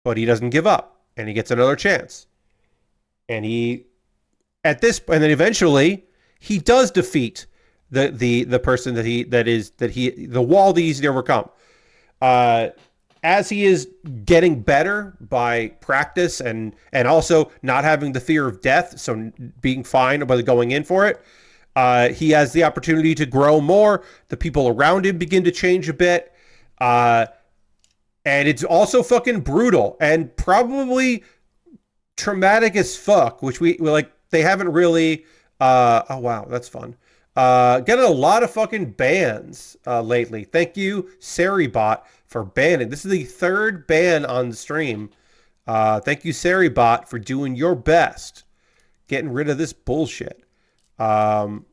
But he doesn't give up. And he gets another chance. And and then eventually he does defeat the person the wall that he's to overcome. As he is getting better by practice and also not having the fear of death, so being fine about going in for it, he has the opportunity to grow more. The people around him begin to change a bit. And it's also fucking brutal and probably traumatic as fuck, which we like, they haven't really, oh wow, that's fun. Getting a lot of fucking bans lately. Thank you, Saribot, for banning. This is the third ban on the stream. Thank you, Saribot, for doing your best. Getting rid of this bullshit. I've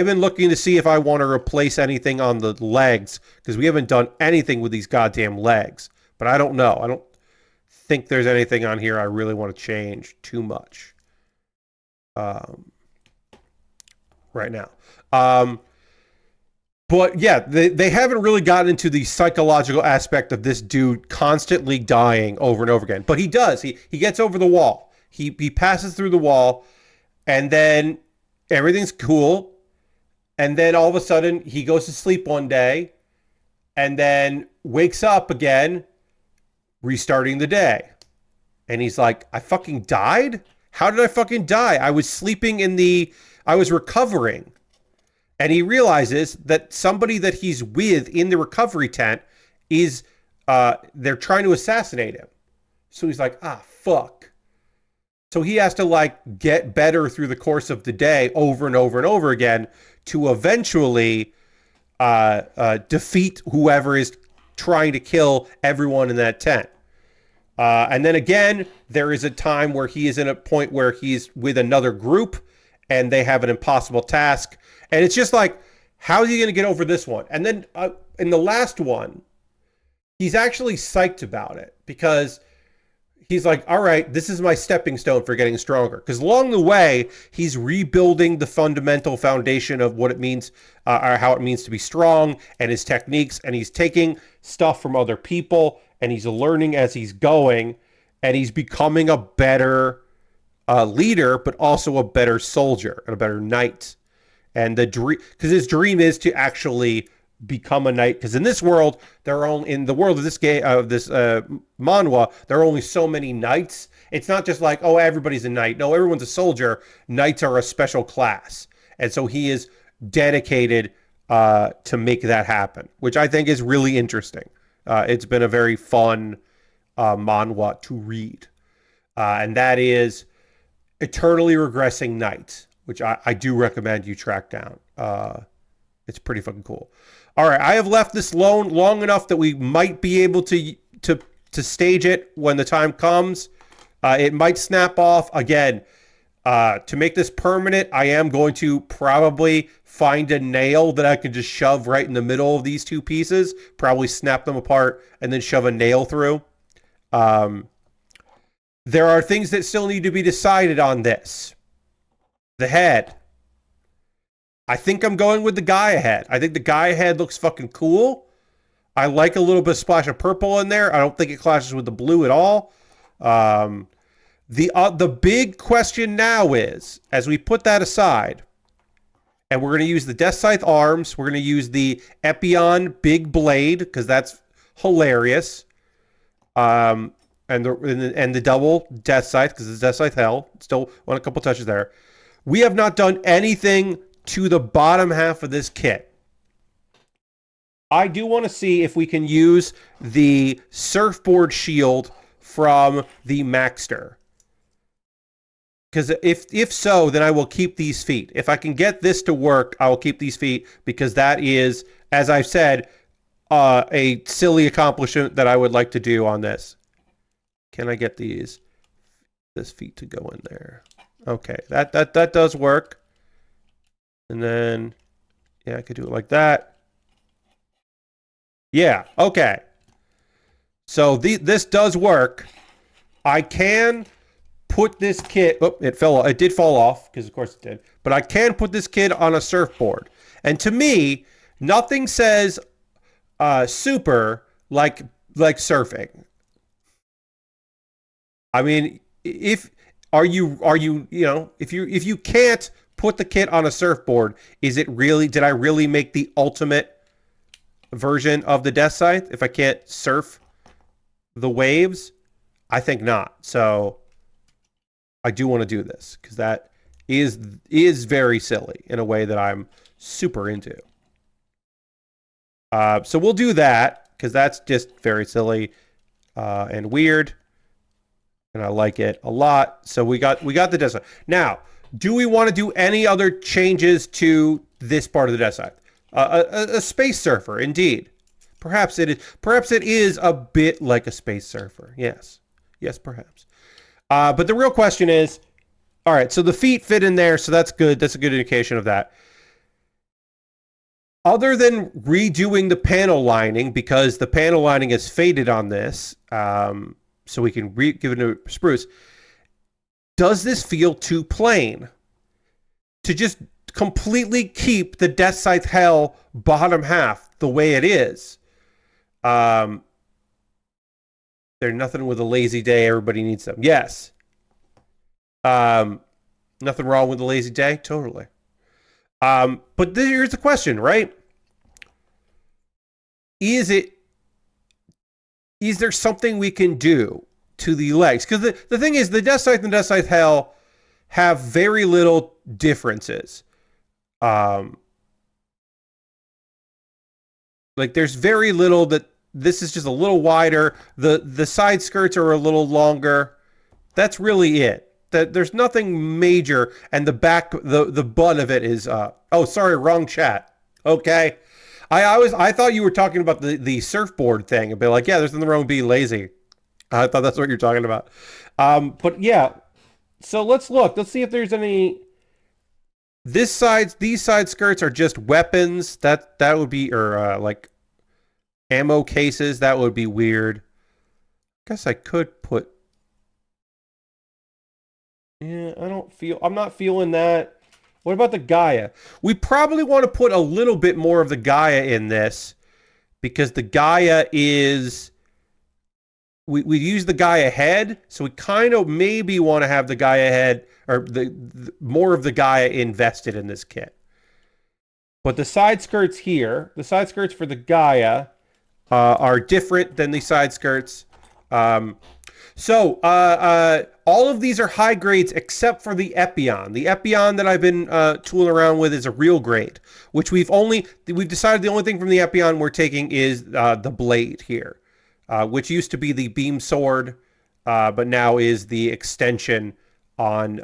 been looking to see if I want to replace anything on the legs, because we haven't done anything with these goddamn legs. But I don't know. I don't think there's anything on here I really want to change too much. Right now. But yeah, they haven't really gotten into the psychological aspect of this dude constantly dying over and over again. But he does. He gets over the wall. He passes through the wall, and then everything's cool. And then all of a sudden, he goes to sleep one day, and then wakes up again, restarting the day. And he's like, I fucking died? How did I fucking die? I was sleeping I was recovering. And he realizes that somebody that he's with in the recovery tent is, they're trying to assassinate him. So he's like, fuck. So he has to, like, get better through the course of the day over and over and over again to eventually defeat whoever is trying to kill everyone in that tent. And then again, there is a time where he is in a point where he's with another group and they have an impossible task. And it's just like, how is he going to get over this one? And then in the last one, he's actually psyched about it because he's like, all right, this is my stepping stone for getting stronger. Because along the way, he's rebuilding the fundamental foundation of what it means, or how it means to be strong, and his techniques. And he's taking stuff from other people, and he's learning as he's going, and he's becoming a better leader, but also a better soldier and a better knight. And the dream, because his dream is to actually become a knight. Because in this world, in the world of this game, of this manhwa, there are only so many knights. It's not just like, oh, everybody's a knight. No, everyone's a soldier. Knights are a special class, and so he is dedicated to make that happen, which I think is really interesting. It's been a very fun manhwa to read, and that is Eternally Regressing Knight, which I do recommend you track down. It's pretty fucking cool. All right, I have left this long enough that we might be able to stage it when the time comes. It might snap off again. To make this permanent, I am going to probably find a nail that I can just shove right in the middle of these two pieces, probably snap them apart, and then shove a nail through. There are things that still need to be decided on this. The head. I think I'm going with the Gaia head. I think the Gaia head looks fucking cool. I like a little bit of splash of purple in there. I don't think it clashes with the blue at all. The big question now is, as we put that aside, and we're going to use the Deathscythe arms, we're going to use the Epion big blade, because that's hilarious. And the double Deathscythe, because it's Deathscythe Hell. Still want a couple touches there. We have not done anything to the bottom half of this kit. I do want to see if we can use the surfboard shield from the Maxter. Because if so, then I will keep these feet. If I can get this to work, I will keep these feet, because that is, as I've said, a silly accomplishment that I would like to do on this. Can I get this feet to go in there? Okay, that does work. And then, yeah, I could do it like that. Yeah, okay. So this does work. I can put this kit. Oh, it did fall off, because of course it did. But I can put this kid on a surfboard. And to me, nothing says super like surfing. I mean, if you can't put the kit on a surfboard, did I really make the ultimate version of the Deathscythe if I can't surf the waves? I think not. So I do want to do this, because that is very silly in a way that I'm super into. So we'll do that, because that's just very silly and weird. And I like it a lot. So we got the Deathscythe. Now, do we want to do any other changes to this part of the Deathscythe? A space surfer, indeed. Perhaps it is a bit like a space surfer. Yes, perhaps. But the real question is, all right, so the feet fit in there, so that's good. That's a good indication of that. Other than redoing the panel lining, because the panel lining is faded on this, so we can give it a spruce. Does this feel too plain to just completely keep the Deathscythe Hell bottom half the way it is? There's nothing with a lazy day. Everybody needs them. Yes. Nothing wrong with a lazy day. Totally. But here's the question, right? Is there something we can do to the legs? Because the thing is, the Deathscythe and Deathscythe Hell have very little differences. Like, there's very little that this is just a little wider. The side skirts are a little longer. That's really it. There's nothing major. And the back, the butt of it is, oh, sorry, wrong chat. Okay. I thought you were talking about the surfboard thing. I'd be like, yeah, there's nothing wrong with being lazy. I thought that's what you're talking about. But yeah, so let's look. Let's see if there's any. These side skirts are just weapons. That would be, or like ammo cases. That would be weird. I guess I could put Yeah, I'm not feeling that. What about the Gaia? We probably want to put a little bit more of the Gaia in this because the Gaia is we use the Gaia head, so we kind of maybe want to have the Gaia head or the more of the Gaia invested in this kit. But the side skirts here, the side skirts for the Gaia are different than the side skirts. All of these are high grades except for the Epion. The Epion that I've been tooling around with is a real grade, which we've decided the only thing from the Epion we're taking is the blade here, which used to be the beam sword, but now is the extension on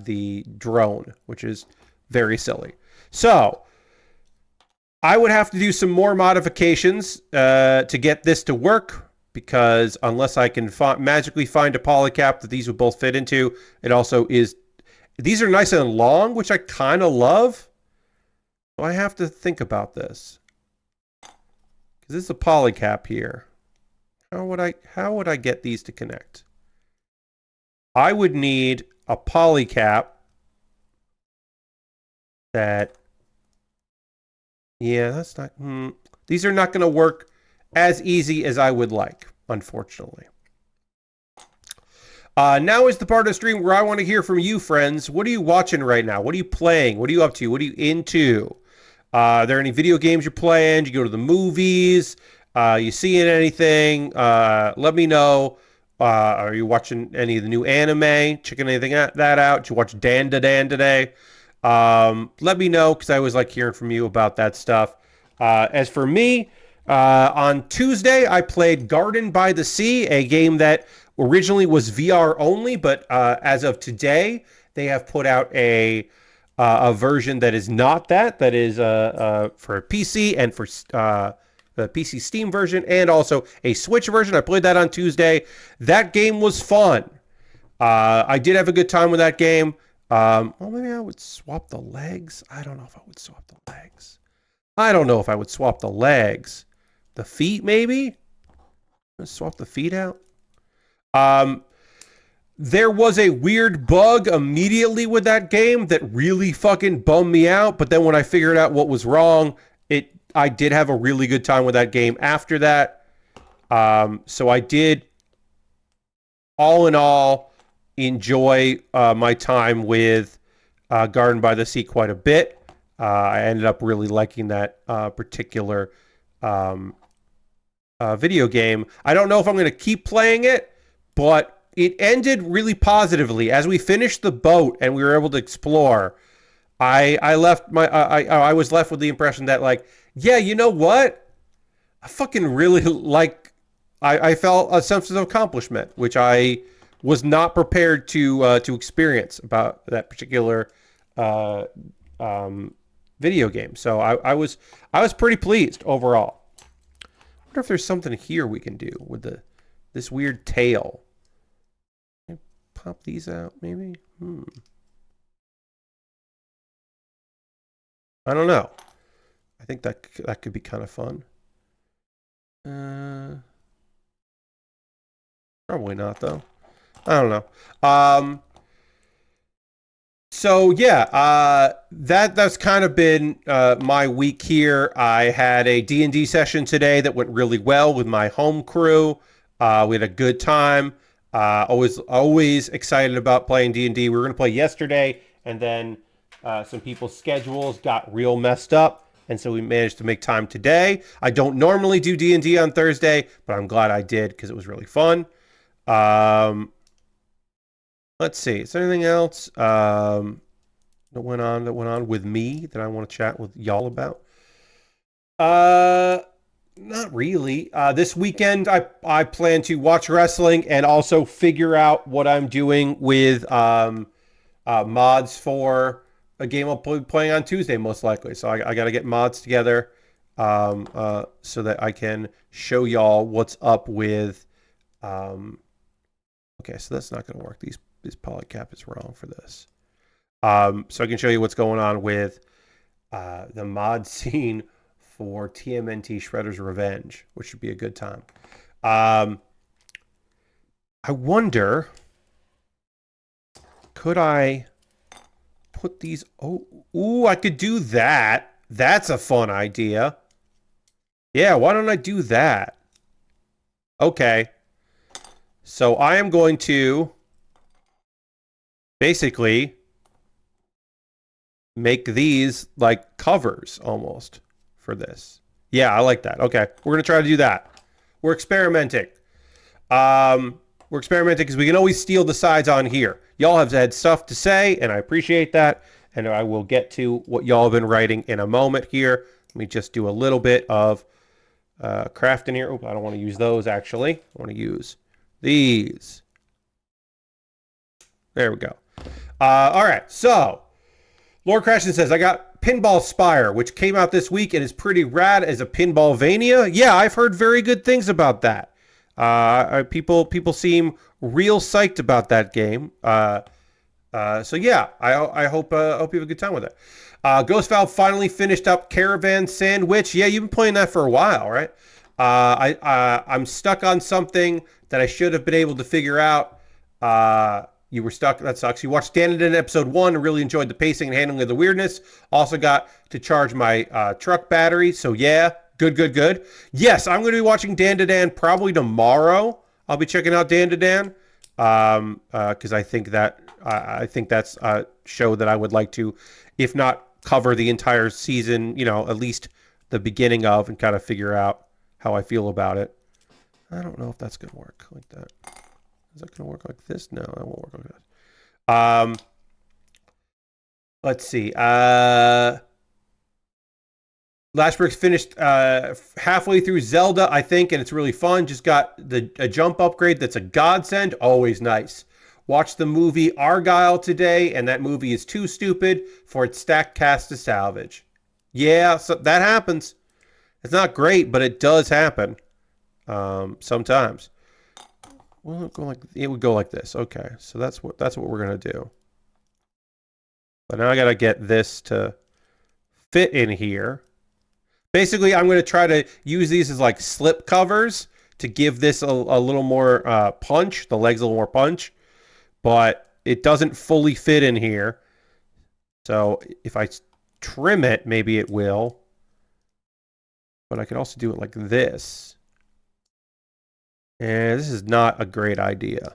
the drone, which is very silly. So I would have to do some more modifications to get this to work, because unless I can magically find a polycap that these would both fit into, it also is... These are nice and long, which I kind of love. So I have to think about this. Because this is a polycap here. How would I get these to connect? I would need a polycap that... Yeah, that's not... These are not going to work as easy as I would like, unfortunately. Now is the part of the stream where I want to hear from you, friends. What are you watching right now? What are you playing? What are you up to? What are you into? Are there any video games you're playing? Do you go to the movies? You seeing anything? Let me know. Are you watching any of the new anime? Checking anything that out? Did you watch Dan today? Let me know, because I always like hearing from you about that stuff. As for me, on Tuesday, I played Garden by the Sea, a game that originally was VR only, but as of today, they have put out a version that is not that. That is for PC and for the PC Steam version, and also a Switch version. I played that on Tuesday. That game was fun. I did have a good time with that game. Well, maybe I would swap the legs. I don't know if I would swap the legs. I don't know if I would swap the legs. The feet, maybe? Let's swap the feet out. There was a weird bug immediately with that game that really fucking bummed me out, but then when I figured out what was wrong, I did have a really good time with that game after that. So I did, all in all, enjoy my time with Garden by the Sea quite a bit. I ended up really liking that particular video game. I don't know if I'm going to keep playing it, but it ended really positively. As we finished the boat and we were able to explore, I was left with the impression that, like, yeah, you know what? I fucking really I felt a sense of accomplishment, which I was not prepared to experience about that particular video game. So I was pretty pleased overall. I wonder if there's something here we can do with this weird tail. Can I pop these out, maybe? I don't know. I think that could be kind of fun. Probably not, though. I don't know. So yeah, that's kind of been my week here. I had a D&D session today that went really well with my home crew. We had a good time. Always excited about playing D&D. We were going to play yesterday, and then some people's schedules got real messed up, and so we managed to make time today. I don't normally do D&D on Thursday, but I'm glad I did because it was really fun. Let's see. Is there anything else that went on with me that I want to chat with y'all about? Not really. This weekend, I plan to watch wrestling and also figure out what I'm doing with mods for a game I'll be playing on Tuesday, most likely. So I got to get mods together so that I can show y'all what's up with... Okay, so that's not going to work. This polycap is wrong for this. So I can show you what's going on with the mod scene for TMNT Shredder's Revenge, which should be a good time. I wonder could I put these... Oh, ooh, I could do that. That's a fun idea. Yeah, why don't I do that? Okay. So I am going to basically make these like covers almost for this. Yeah, I like that. Okay, we're going to try to do that. We're experimenting. We're experimenting because we can always steal the sides on here. Y'all have had stuff to say, and I appreciate that. And I will get to what y'all have been writing in a moment here. Let me just do a little bit of craft in here. Oh, I don't want to use those, actually. I want to use these. There we go. All right, so Lord Crashton says, I got Pinball Spire, which came out this week and is pretty rad as a Pinballvania. Yeah, I've heard very good things about that. People seem real psyched about that game. So yeah, I hope you have a good time with it. Ghost Valve finally finished up Caravan Sandwich. Yeah, you've been playing that for a while, right? I'm stuck on something that I should have been able to figure out. You were stuck. That sucks. You watched Dandadan episode 1 and really enjoyed the pacing and handling of the weirdness. Also got to charge my truck battery. So yeah, good. Yes, I'm going to be watching Dandadan probably tomorrow. I'll be checking out Dandadan because I think that's a show that I would like to, if not cover the entire season, at least the beginning of, and kind of figure out how I feel about it. I don't know if that's going to work like that. Is that going to work like this? No, that won't work like that. Let's see. Lashbrook's finished halfway through Zelda, I think, and it's really fun. Just got a jump upgrade that's a godsend. Always nice. Watched the movie Argyle today, and that movie is too stupid for its stacked cast to salvage. Yeah, so that happens. It's not great, but it does happen sometimes. Well, it would go like this. Okay, so that's what we're gonna do. But now I gotta get this to fit in here. Basically, I'm going to try to use these as like slip covers to give this a little more punch, the legs a little more punch, but it doesn't fully fit in here. So if I trim it, maybe it will. But I could also do it like this. And this is not a great idea.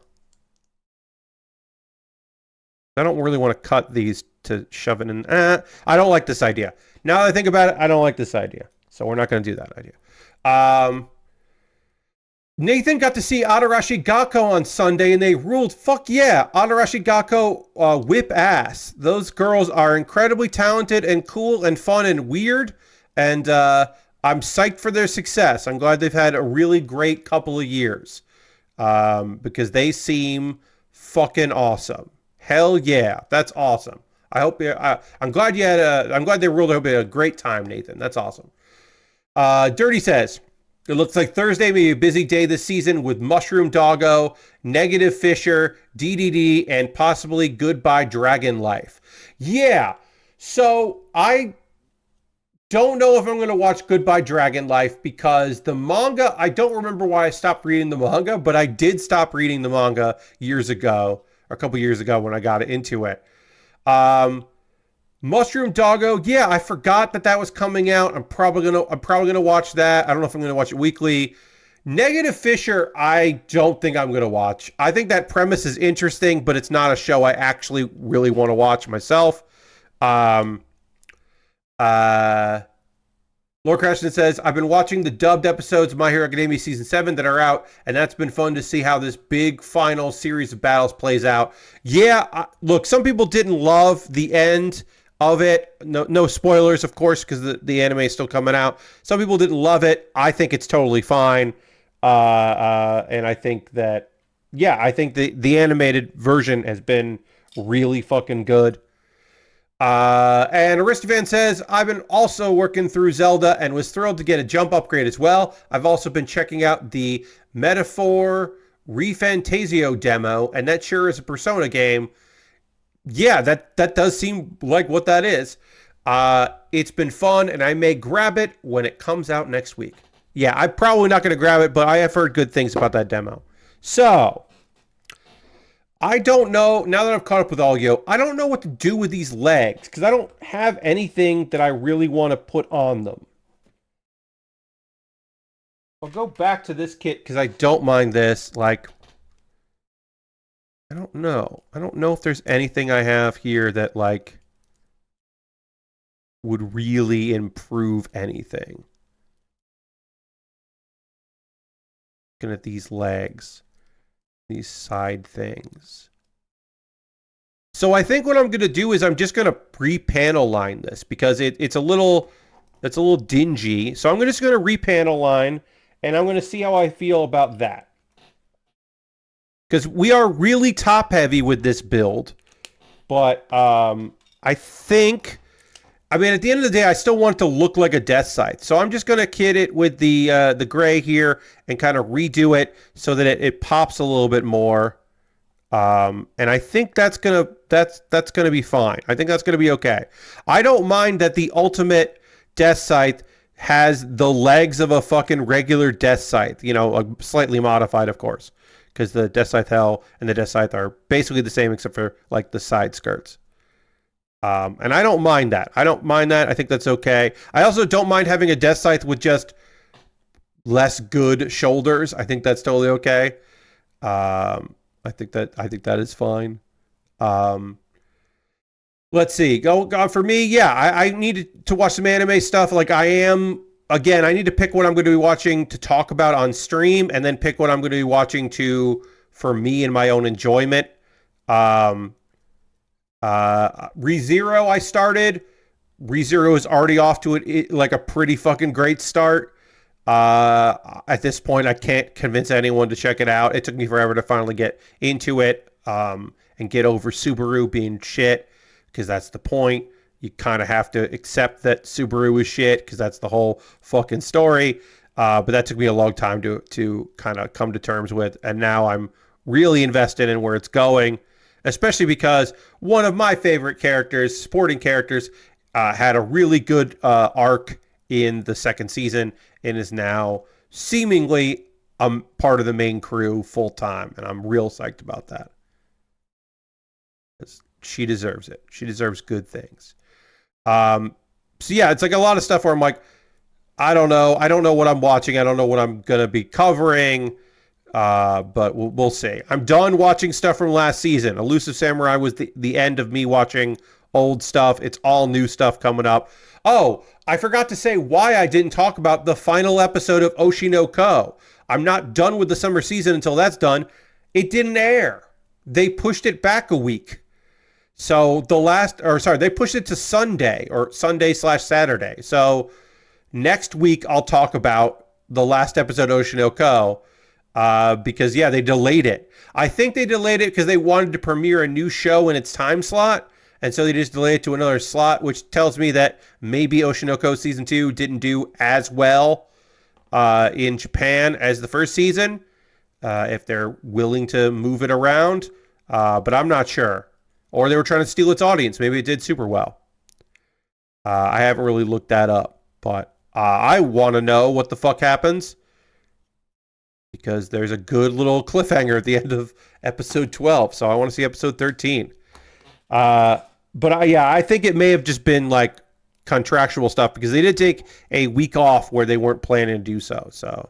I don't really want to cut these to shove it in. I don't like this idea. Now that I think about it, I don't like this idea. So we're not going to do that idea. Nathan got to see Adarashi Gakko on Sunday, and they ruled. Fuck yeah. Adarashi Gakko whip ass. Those girls are incredibly talented and cool and fun and weird. And I'm psyched for their success. I'm glad they've had a really great couple of years. Because they seem fucking awesome. Hell yeah. That's awesome. I'm glad you had I'm glad they ruled. I hope you had a great time, Nathan. That's awesome. Dirty says, it looks like Thursday may be a busy day this season with Mushroom Doggo, Negative Fisher, DDD, and possibly Goodbye Dragon Life. Yeah, so I don't know if I'm going to watch Goodbye Dragon Life because the manga, I don't remember why I stopped reading the manga, but I did stop reading the manga years ago, or a couple years ago when I got into it. Mushroom Doggo, yeah, I forgot that was coming out. I'm probably gonna watch that. I don't know if I'm gonna watch it weekly. Negative Fisher, I don't think I'm gonna watch. I think that premise is interesting, but it's not a show I actually really want to watch myself. Lord Crashton says, I've been watching the dubbed episodes of My Hero Academia Season 7 that are out, and that's been fun to see how this big final series of battles plays out. Yeah, look, some people didn't love the end of it. No spoilers, of course, because the anime is still coming out. Some people didn't love it. I think it's totally fine. And I think that, yeah, I think the animated version has been really fucking good. And Aristovan says, I've been also working through Zelda and was thrilled to get a jump upgrade as well. I've also been checking out the Metaphor Refantasio demo, and that sure is a Persona game. Yeah, that does seem like what that is. It's been fun, and I may grab it when it comes out next week. Yeah, I'm probably not going to grab it, but I have heard good things about that demo. So, I don't know, now that I've caught up with all you, I don't know what to do with these legs, because I don't have anything that I really want to put on them. I'll go back to this kit, because I don't mind this. Like, I don't know. I don't know if there's anything I have here that, like, would really improve anything. Looking at these legs. These side things. So I think what I'm going to do is I'm just going to pre-panel line this because it's a little dingy. So I'm just going to re-panel line and I'm going to see how I feel about that. Because we are really top heavy with this build. But I think, I mean, at the end of the day, I still want it to look like a Deathscythe. So I'm just going to kit it with the gray here and kind of redo it so that it pops a little bit more. And I think that's gonna be fine. I think that's gonna be okay. I don't mind that the ultimate Deathscythe has the legs of a fucking regular Deathscythe. You know, slightly modified, of course, because the Deathscythe Hell and the Deathscythe are basically the same except for like the side skirts. And I don't mind that. I don't mind that. I think that's okay. I also don't mind having a Deathscythe with just less good shoulders. I think that's totally okay. I think that is fine. Let's see. Go for me. Yeah, I need to watch some anime stuff. Like I am again. I need to pick what I'm going to be watching to talk about on stream, and then pick what I'm going to be watching for me and my own enjoyment. ReZero I started. ReZero is already off to like a pretty fucking great start. At this point, I can't convince anyone to check it out. It took me forever to finally get into it and get over Subaru being shit, because that's the point. You kind of have to accept that Subaru is shit, because that's the whole fucking story. But that took me a long time to kind of come to terms with, and now I'm really invested in where it's going, especially because one of my favorite characters, supporting characters, had a really good arc in the second season and is now seemingly part of the main crew full time, and I'm real psyched about that. She deserves it. She deserves good things. So yeah, it's like a lot of stuff where I'm like, I don't know what I'm watching. I don't know what I'm gonna be covering. But we'll see. I'm done watching stuff from last season. Elusive Samurai was the end of me watching old stuff. It's all new stuff coming up. Oh, I forgot to say why I didn't talk about the final episode of Oshinoko. I'm not done with the summer season until that's done. It didn't air. They pushed it back a week. So they pushed it to Sunday or Sunday/Saturday. So next week I'll talk about the last episode of Oshinoko. Because yeah, they delayed it. I think they delayed it because they wanted to premiere a new show in its time slot. And so they just delayed it to another slot, which tells me that maybe Oshinoko Season 2 didn't do as well in Japan as the first season, if they're willing to move it around. But I'm not sure. Or they were trying to steal its audience. Maybe it did super well. I haven't really looked that up. But I want to know what the fuck happens, because there's a good little cliffhanger at the end of episode 12. So I want to see episode 13. But I think it may have just been like contractual stuff, because they did take a week off where they weren't planning to do so. So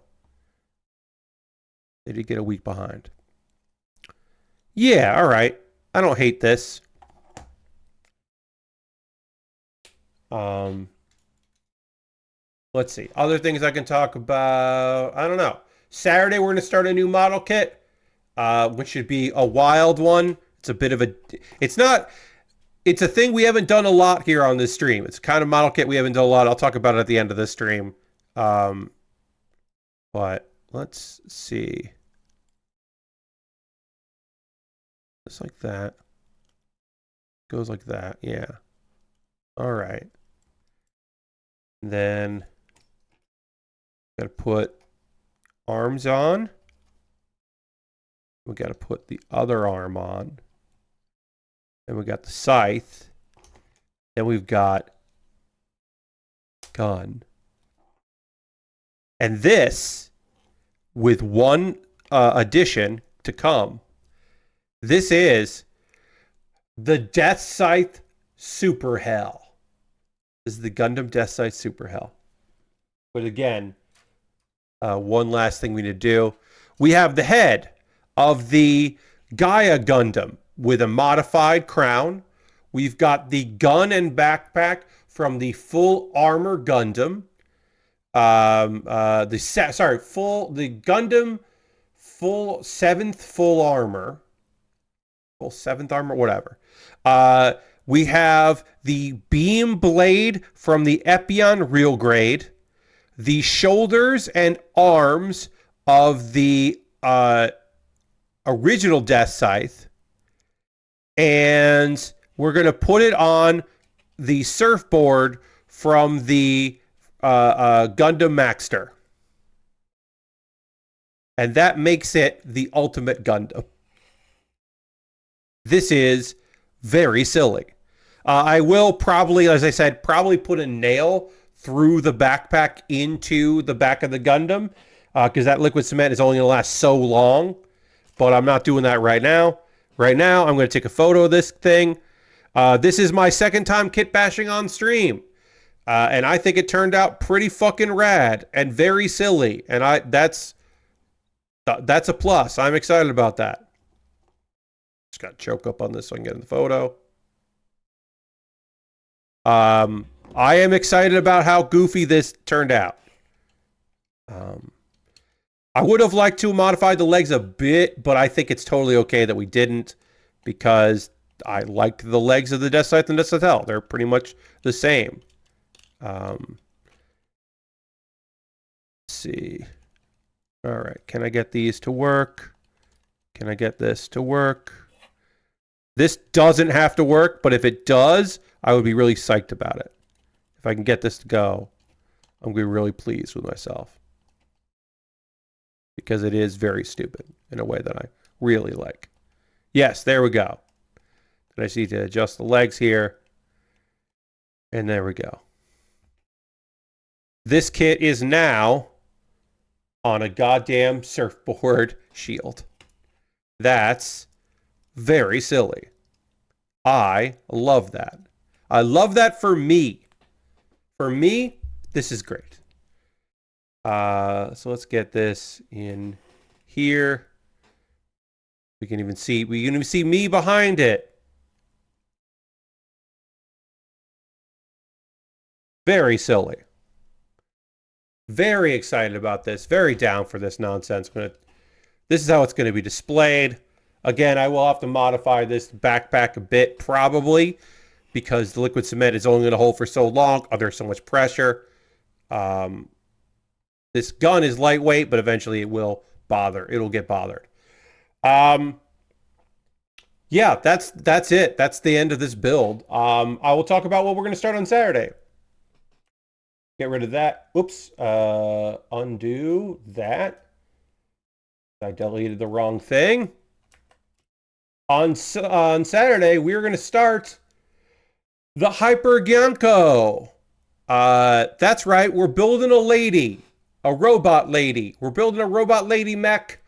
they did get a week behind. Yeah, all right. I don't hate this. Let's see. Other things I can talk about. I don't know. Saturday, we're going to start a new model kit, which should be a wild one. It's a bit of a... It's a thing we haven't done a lot here on this stream. It's kind of model kit we haven't done a lot. I'll talk about it at the end of this stream. But let's see. Just like that. Goes like that. Yeah. All right. And then got to put arms on. We got to put the other arm on. Then we got the scythe. Then we've got gun. And this, with one addition to come, This is the Deathscythe Super Hell. This is the Gundam Deathscythe Super Hell. But again, one last thing we need to do. We have the head of the Gaia Gundam with a modified crown. We've got the gun and backpack from the full armor Gundam. The Gundam full 7th full armor. Full 7th armor, whatever. We have the beam blade from the Epion real grade. The shoulders and arms of the original Deathscythe. And we're going to put it on the surfboard from the Gundam Maxter. And that makes it the ultimate Gundam. This is very silly. I will probably, as I said, probably put a nail through the backpack into the back of the Gundam, because that liquid cement is only going to last so long. But I'm not doing that right now. Right now, I'm going to take a photo of this thing. This is my second time kit bashing on stream. And I think it turned out pretty fucking rad and very silly. And that's a plus. I'm excited about that. Just got to choke up on this so I can get in the photo. I am excited about how goofy this turned out. I would have liked to modify the legs a bit, but I think it's totally okay that we didn't, because I liked the legs of the Deathscythe and Deathscythe Hell. They're pretty much the same. Let's see. All right, can I get these to work? Can I get this to work? This doesn't have to work, but if it does, I would be really psyched about it. If I can get this to go, I'm going to be really pleased with myself. Because it is very stupid in a way that I really like. Yes, there we go. And I just need to adjust the legs here. And there we go. This kit is now on a goddamn surfboard shield. That's very silly. I love that. I love that for me. For me, this is great. So let's get this in here. We can even see me behind it. Very silly. Very excited about this. Very down for this nonsense. This is how it's going to be displayed. Again, I will have to modify this backpack a bit, probably, because the liquid cement is only going to hold for so long. There's so much pressure. This gun is lightweight, but eventually it will bother. It'll get bothered. Yeah, that's it. That's the end of this build. I will talk about what we're going to start on Saturday. Get rid of that. Oops. Undo that. I deleted the wrong thing. On Saturday, we're going to start the Hyper Gyanko. That's right. We're building a lady. A robot lady. We're building a robot lady mech,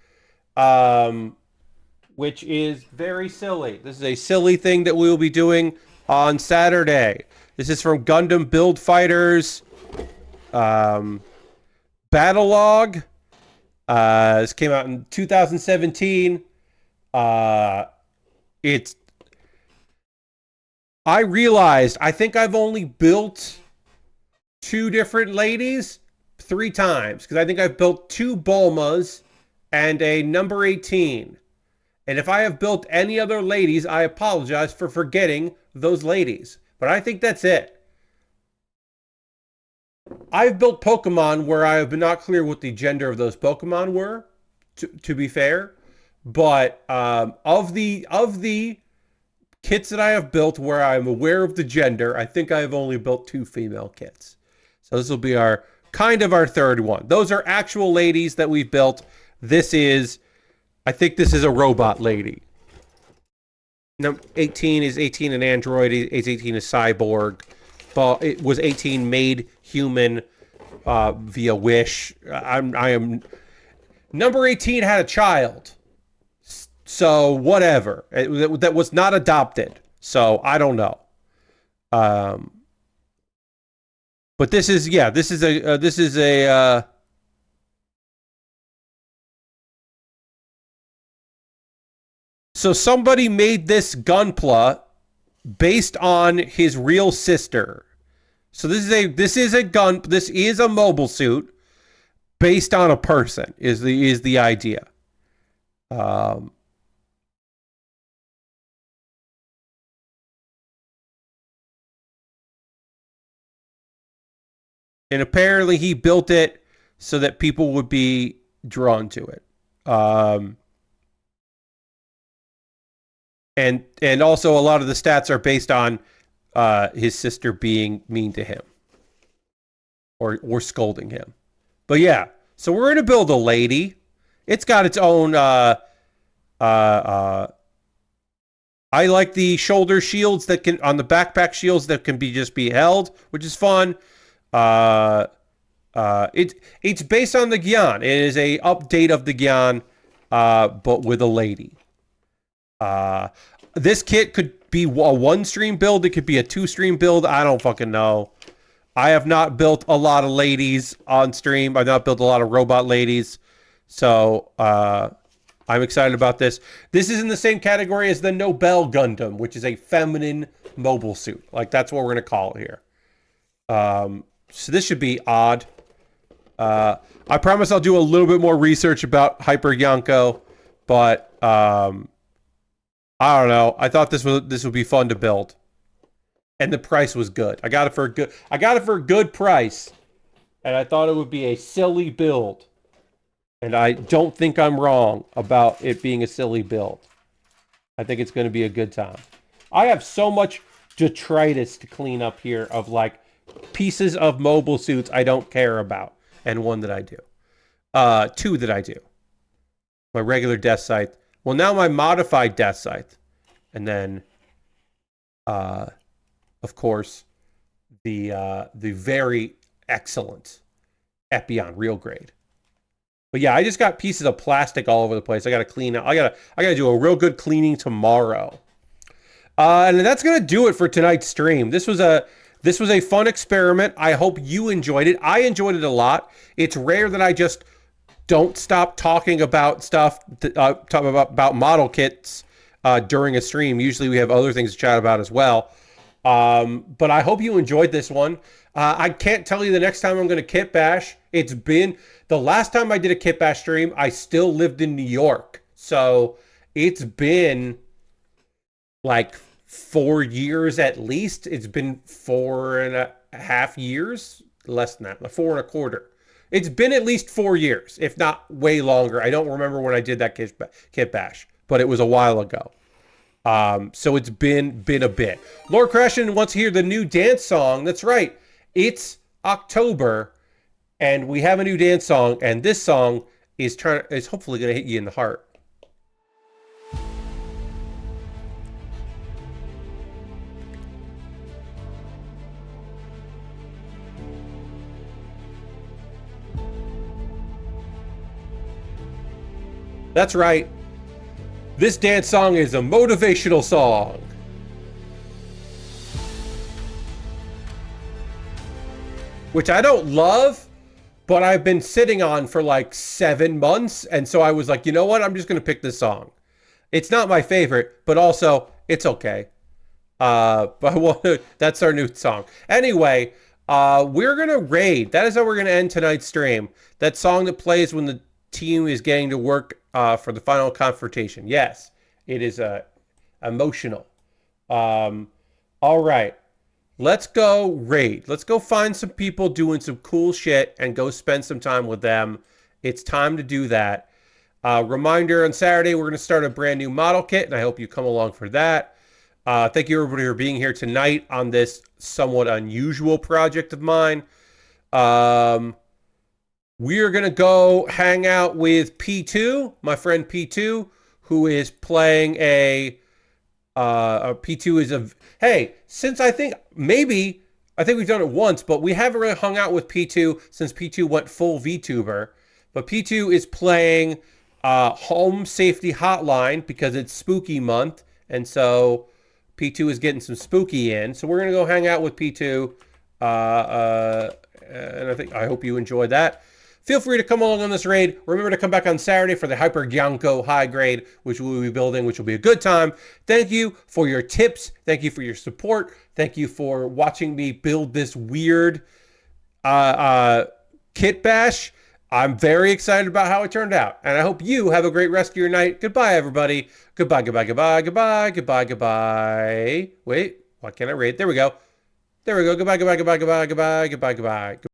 which is very silly. This is a silly thing that we will be doing on Saturday. This is from Gundam Build Fighters Battlelog. This came out in 2017. I realized I think I've only built 2 different ladies 3 times, because I think I've built 2 Bulmas and a number 18. And if I have built any other ladies, I apologize for forgetting those ladies. But I think that's it. I've built Pokemon where I have been not clear what the gender of those Pokemon were, to be fair. But of the kits that I have built where I'm aware of the gender, I think I have only built 2 female kits. So this will be our kind of our 3rd one. Those are actual ladies that we've built. I think this is a robot lady. Number 18 is 18 an android. Is 18 a cyborg. But it was 18 made human via wish. I am. Number 18 had a child. So whatever. That was not adopted. So I don't know. Um, but this is so somebody made this Gunpla based on his real sister. So this is a mobile suit based on a person is the idea. Um, and apparently he built it so that people would be drawn to it. Um, and also a lot of the stats are based on his sister being mean to him or scolding him. But yeah, so we're gonna build a lady. It's got its own. I like the shoulder shields that can on the backpack shields that can be held, which is fun. Uh, it's based on the Gyan. It is a update of the Gyan, but with a lady. This kit could be a one stream build. It could be a two stream build. I don't fucking know. I have not built a lot of ladies on stream. I've not built a lot of robot ladies. So I'm excited about this. This is in the same category as the Nobel Gundam, which is a feminine mobile suit. Like, that's what we're going to call it here. So this should be odd. I promise I'll do a little bit more research about Hyper Yonko, but I don't know. I thought this would be fun to build. And the price was good. I got it for a good price. And I thought it would be a silly build. And I don't think I'm wrong about it being a silly build. I think it's going to be a good time. I have so much detritus to clean up here of like pieces of mobile suits I don't care about. And one that I do. Two that I do. My regular Deathscythe. Well, now my modified Deathscythe. And then of course, the very excellent Epion real grade. But yeah, I just got pieces of plastic all over the place. I gotta clean out. I gotta do a real good cleaning tomorrow. And that's gonna do it for tonight's stream. This was a fun experiment. I hope you enjoyed it. I enjoyed it a lot. It's rare that I just don't stop talking about stuff, about model kits during a stream. Usually we have other things to chat about as well. But I hope you enjoyed this one. I can't tell you the next time I'm going to kit bash. It's been the last time I did a kit bash stream. I still lived in New York. So it's been like 4 years at least. It's been 4.5 years, less than that, like 4.25. It's been at least 4 years, if not way longer. I don't remember when I did that kit bash, but it was a while ago. So it's been a bit. Lord Crashin wants to hear the new dance song. That's right. It's October, and we have a new dance song, and this song is hopefully going to hit you in the heart. That's right. This dance song is a motivational song. Which I don't love, but I've been sitting on for like 7 months. And so I was like, you know what? I'm just going to pick this song. It's not my favorite, but also it's okay. But that's our new song. Anyway, we're going to raid. That is how we're going to end tonight's stream. That song that plays when the team is getting to work for the final confrontation. Yes, it is emotional. All right. Let's go raid. Let's go find some people doing some cool shit and go spend some time with them. It's time to do that. Reminder, on Saturday, we're going to start a brand new model kit, and I hope you come along for that. Thank you, everybody, for being here tonight on this somewhat unusual project of mine. We are going to go hang out with P2, my friend P2, who is playing P2 is hey, since I think we've done it once, but we haven't really hung out with P2 since P2 went full VTuber. But P2 is playing home safety hotline because it's spooky month. And so P2 is getting some spooky in. So we're going to go hang out with P2. And I hope you enjoyed that. Feel free to come along on this raid. Remember to come back on Saturday for the Hyper Gyanko high grade, which we'll be building, which will be a good time. Thank you for your tips. Thank you for your support. Thank you for watching me build this weird kit bash. I'm very excited about how it turned out. And I hope you have a great rest of your night. Goodbye, everybody. Goodbye, goodbye, goodbye, goodbye, goodbye, goodbye. Wait, why can't I raid? There we go. There we go. Goodbye, goodbye, goodbye, goodbye, goodbye, goodbye, goodbye.